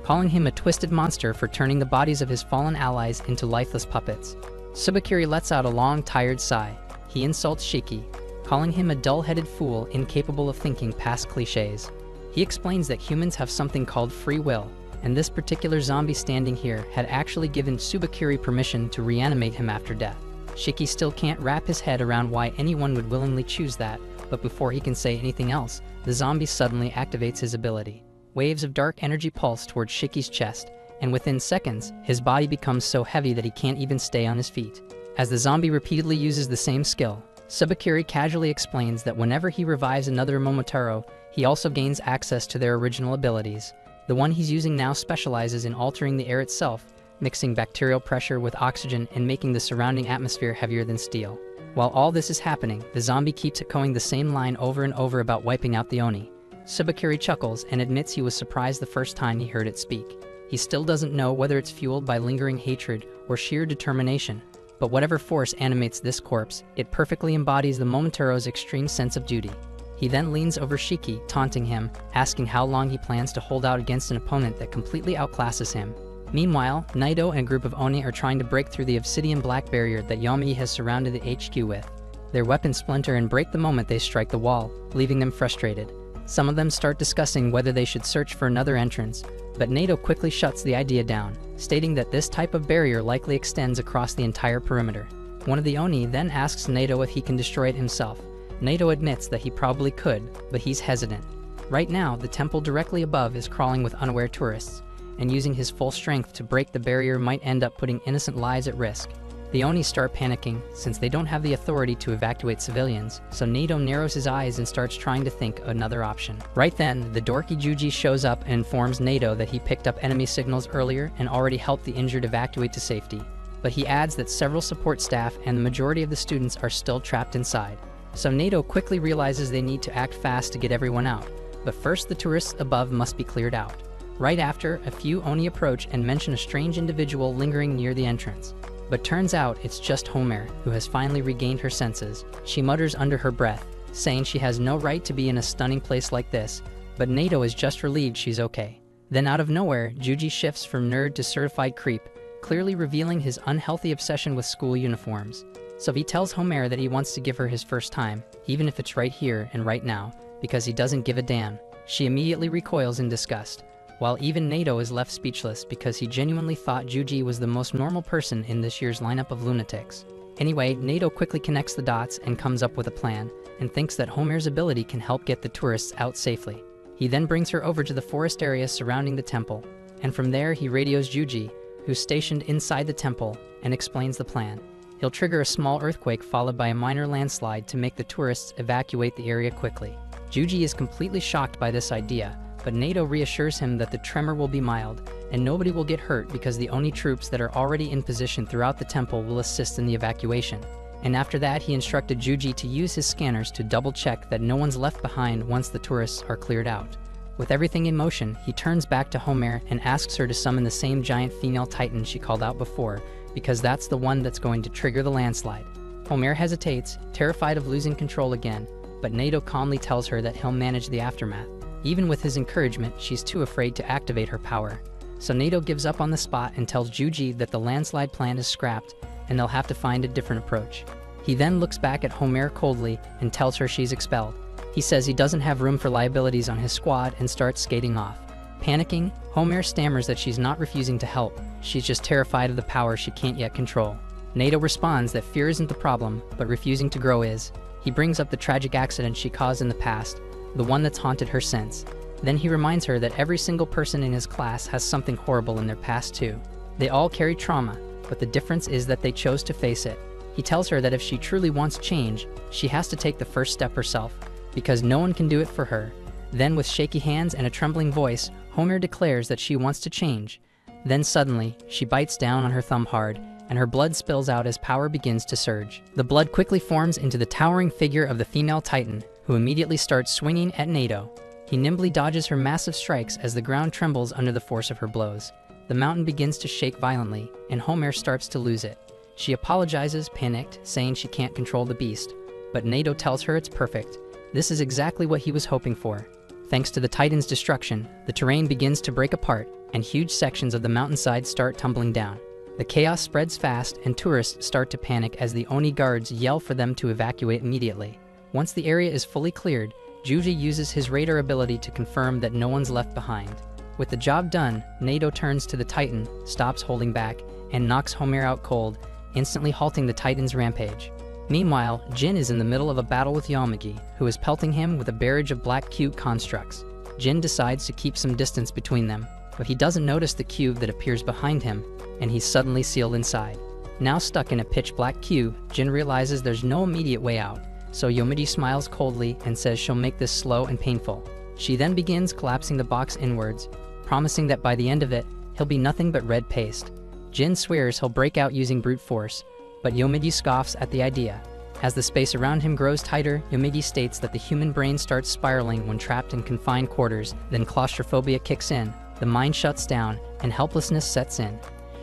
calling him a twisted monster for turning the bodies of his fallen allies into lifeless puppets. Tsubakiri lets out a long, tired sigh. He insults Shiki, calling him a dull-headed fool incapable of thinking past cliches. He explains that humans have something called free will, and this particular zombie standing here had actually given Tsubakiri permission to reanimate him after death. Shiki still can't wrap his head around why anyone would willingly choose that, but before he can say anything else, the zombie suddenly activates his ability. Waves of dark energy pulse towards Shiki's chest, and within seconds, his body becomes so heavy that he can't even stay on his feet. As the zombie repeatedly uses the same skill, Tsubakiri casually explains that whenever he revives another Momotaro, he also gains access to their original abilities. The one he's using now specializes in altering the air itself, mixing bacterial pressure with oxygen and making the surrounding atmosphere heavier than steel. While all this is happening, the zombie keeps echoing the same line over and over about wiping out the Oni. Tsubakiri chuckles and admits he was surprised the first time he heard it speak. He still doesn't know whether it's fueled by lingering hatred or sheer determination, but whatever force animates this corpse, it perfectly embodies the Momotaro's extreme sense of duty. He then leans over Shiki, taunting him, asking how long he plans to hold out against an opponent that completely outclasses him. Meanwhile, Naito and a group of Oni are trying to break through the obsidian black barrier that Yamai has surrounded the HQ with. Their weapons splinter and break the moment they strike the wall, leaving them frustrated. Some of them start discussing whether they should search for another entrance, but Naito quickly shuts the idea down, stating that this type of barrier likely extends across the entire perimeter. One of the Oni then asks Naito if he can destroy it himself. Naito admits that he probably could, but he's hesitant. Right now, the temple directly above is crawling with unaware tourists, and using his full strength to break the barrier might end up putting innocent lives at risk. The Oni start panicking, since they don't have the authority to evacuate civilians, so Naito narrows his eyes and starts trying to think another option. Right then, the dorky Juji shows up and informs Naito that he picked up enemy signals earlier and already helped the injured evacuate to safety. But he adds that several support staff and the majority of the students are still trapped inside. So Naito quickly realizes they need to act fast to get everyone out, but first the tourists above must be cleared out. Right after, a few Oni approach and mention a strange individual lingering near the entrance. But turns out it's just Homer, who has finally regained her senses. She mutters under her breath, saying she has no right to be in a stunning place like this, but Naito is just relieved she's okay. Then out of nowhere, Juji shifts from nerd to certified creep, clearly revealing his unhealthy obsession with school uniforms. So he tells Homer that he wants to give her his first time, even if it's right here and right now, because he doesn't give a damn. She immediately recoils in disgust. while even Nato is left speechless because he genuinely thought Juji was the most normal person in this year's lineup of lunatics. Anyway, Nato quickly connects the dots and comes up with a plan, and thinks that Homer's ability can help get the tourists out safely. He then brings her over to the forest area surrounding the temple, and from there he radios Juji, who's stationed inside the temple, and explains the plan. He'll trigger a small earthquake followed by a minor landslide to make the tourists evacuate the area quickly. Juji is completely shocked by this idea, but Nato reassures him that the tremor will be mild, and nobody will get hurt because the Oni troops that are already in position throughout the temple will assist in the evacuation. And after that, he instructed Juji to use his scanners to double-check that no one's left behind once the tourists are cleared out. With everything in motion, he turns back to Homer and asks her to summon the same giant female titan she called out before, because that's the one that's going to trigger the landslide. Homer hesitates, terrified of losing control again, but Nato calmly tells her that he'll manage the aftermath. Even with his encouragement, she's too afraid to activate her power. So Nato gives up on the spot and tells Juji that the landslide plan is scrapped and they'll have to find a different approach. He then looks back at Homer coldly and tells her she's expelled. He says he doesn't have room for liabilities on his squad and starts skating off. Panicking, Homer stammers that she's not refusing to help, she's just terrified of the power she can't yet control. Nato responds that fear isn't the problem, but refusing to grow is. He brings up the tragic accident she caused in the past, the one that's haunted her since. Then he reminds her that every single person in his class has something horrible in their past too. They all carry trauma, but the difference is that they chose to face it. He tells her that if she truly wants change, she has to take the first step herself, because no one can do it for her. Then with shaky hands and a trembling voice, Homer declares that she wants to change. Then suddenly, she bites down on her thumb hard, and her blood spills out as power begins to surge. The blood quickly forms into the towering figure of the female titan, who immediately starts swinging at Nato. He nimbly dodges her massive strikes as the ground trembles under the force of her blows. The mountain begins to shake violently, and Homer starts to lose it. She apologizes, panicked, saying she can't control the beast, but Nato tells her it's perfect. This is exactly what he was hoping for. Thanks to the Titan's destruction, the terrain begins to break apart, and huge sections of the mountainside start tumbling down. The chaos spreads fast, and tourists start to panic as the Oni guards yell for them to evacuate immediately. Once the area is fully cleared, Juji uses his radar ability to confirm that no one's left behind. With the job done, Nato turns to the Titan, stops holding back, and knocks Homer out cold, instantly halting the Titan's rampage. Meanwhile, Jin is in the middle of a battle with Yamagi, who is pelting him with a barrage of black cube constructs. Jin decides to keep some distance between them, but he doesn't notice the cube that appears behind him, and he's suddenly sealed inside. Now stuck in a pitch-black cube, Jin realizes there's no immediate way out, so Yomiji smiles coldly and says she'll make this slow and painful. She then begins collapsing the box inwards, promising that by the end of it, he'll be nothing but red paste. Jin swears he'll break out using brute force, but Yomiji scoffs at the idea. As the space around him grows tighter, Yomiji states that the human brain starts spiraling when trapped in confined quarters, then claustrophobia kicks in, the mind shuts down, and helplessness sets in.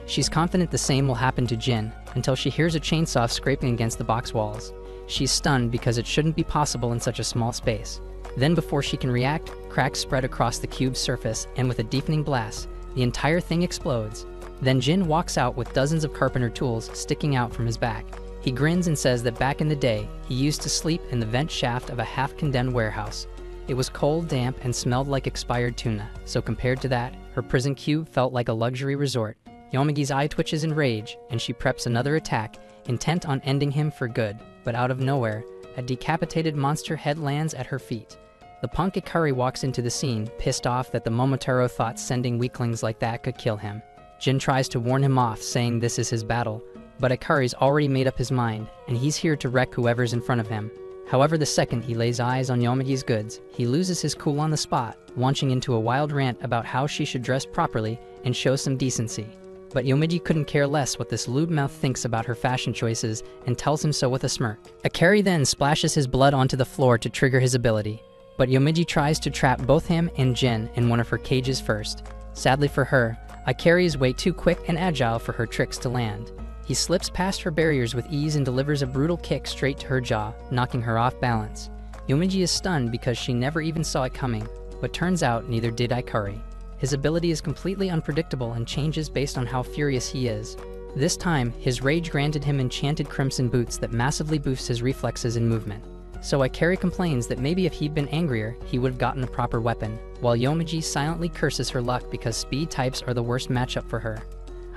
She's confident the same will happen to Jin, until she hears a chainsaw scraping against the box walls. She's stunned because it shouldn't be possible in such a small space. Then before she can react, cracks spread across the cube's surface, and with a deafening blast, the entire thing explodes. Then Jin walks out with dozens of carpenter tools sticking out from his back. He grins and says that back in the day, he used to sleep in the vent shaft of a half-condemned warehouse. It was cold, damp, and smelled like expired tuna, so compared to that, her prison cube felt like a luxury resort. Yomigi's eye twitches in rage, and she preps another attack, intent on ending him for good, but out of nowhere, a decapitated monster head lands at her feet. The punk Ikari walks into the scene, pissed off that the Momotaro thought sending weaklings like that could kill him. Jin tries to warn him off, saying this is his battle, but Ikari's already made up his mind, and he's here to wreck whoever's in front of him. However, the second he lays eyes on Yomigi's goods, he loses his cool on the spot, launching into a wild rant about how she should dress properly and show some decency. But Yomiji couldn't care less what this lewd mouth thinks about her fashion choices and tells him so with a smirk. Ikari then splashes his blood onto the floor to trigger his ability, but Yomiji tries to trap both him and Jin in one of her cages first. Sadly for her, Ikari is way too quick and agile for her tricks to land. He slips past her barriers with ease and delivers a brutal kick straight to her jaw, knocking her off balance. Yomiji is stunned because she never even saw it coming, but turns out neither did Ikari. His ability is completely unpredictable and changes based on how furious he is. This time, his rage granted him enchanted crimson boots that massively boosts his reflexes and movement. So Ikari complains that maybe if he'd been angrier, he would have gotten a proper weapon, while Yomiji silently curses her luck because speed types are the worst matchup for her.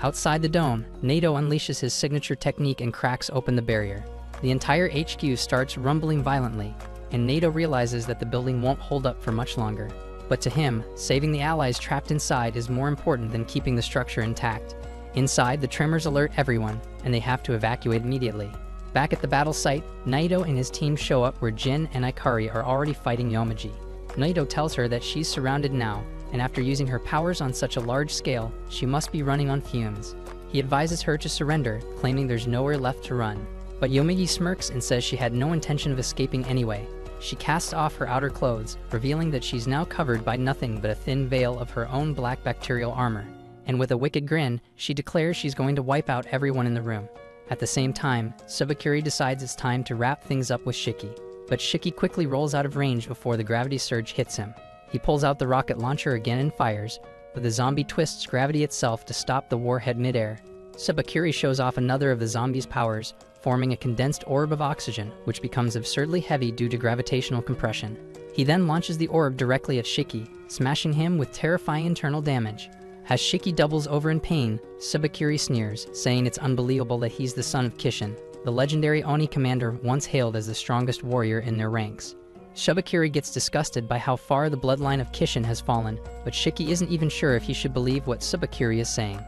Outside the dome, Nato unleashes his signature technique and cracks open the barrier. The entire HQ starts rumbling violently, and Nato realizes that the building won't hold up for much longer. But to him, saving the allies trapped inside is more important than keeping the structure intact. Inside, the tremors alert everyone, and they have to evacuate immediately. Back at the battle site, Naito and his team show up where Jin and Ikari are already fighting Yomiji. Naito tells her that she's surrounded now, and after using her powers on such a large scale, she must be running on fumes. He advises her to surrender, claiming there's nowhere left to run. But Yomigi smirks and says she had no intention of escaping anyway. She casts off her outer clothes, revealing that she's now covered by nothing but a thin veil of her own black bacterial armor. And with a wicked grin, she declares she's going to wipe out everyone in the room. At the same time, Subakuri decides it's time to wrap things up with Shiki. But Shiki quickly rolls out of range before the gravity surge hits him. He pulls out the rocket launcher again and fires, but the zombie twists gravity itself to stop the warhead midair. Subakuri shows off another of the zombie's powers, forming a condensed orb of oxygen, which becomes absurdly heavy due to gravitational compression. He then launches the orb directly at Shiki, smashing him with terrifying internal damage. As Shiki doubles over in pain, Subakuri sneers, saying it's unbelievable that he's the son of Kishin, the legendary Oni commander once hailed as the strongest warrior in their ranks. Subakuri gets disgusted by how far the bloodline of Kishin has fallen, but Shiki isn't even sure if he should believe what Subakuri is saying.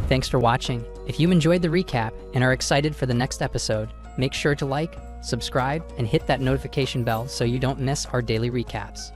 Thanks for watching. If you enjoyed the recap and are excited for the next episode, make sure to like, subscribe, and hit that notification bell so you don't miss our daily recaps.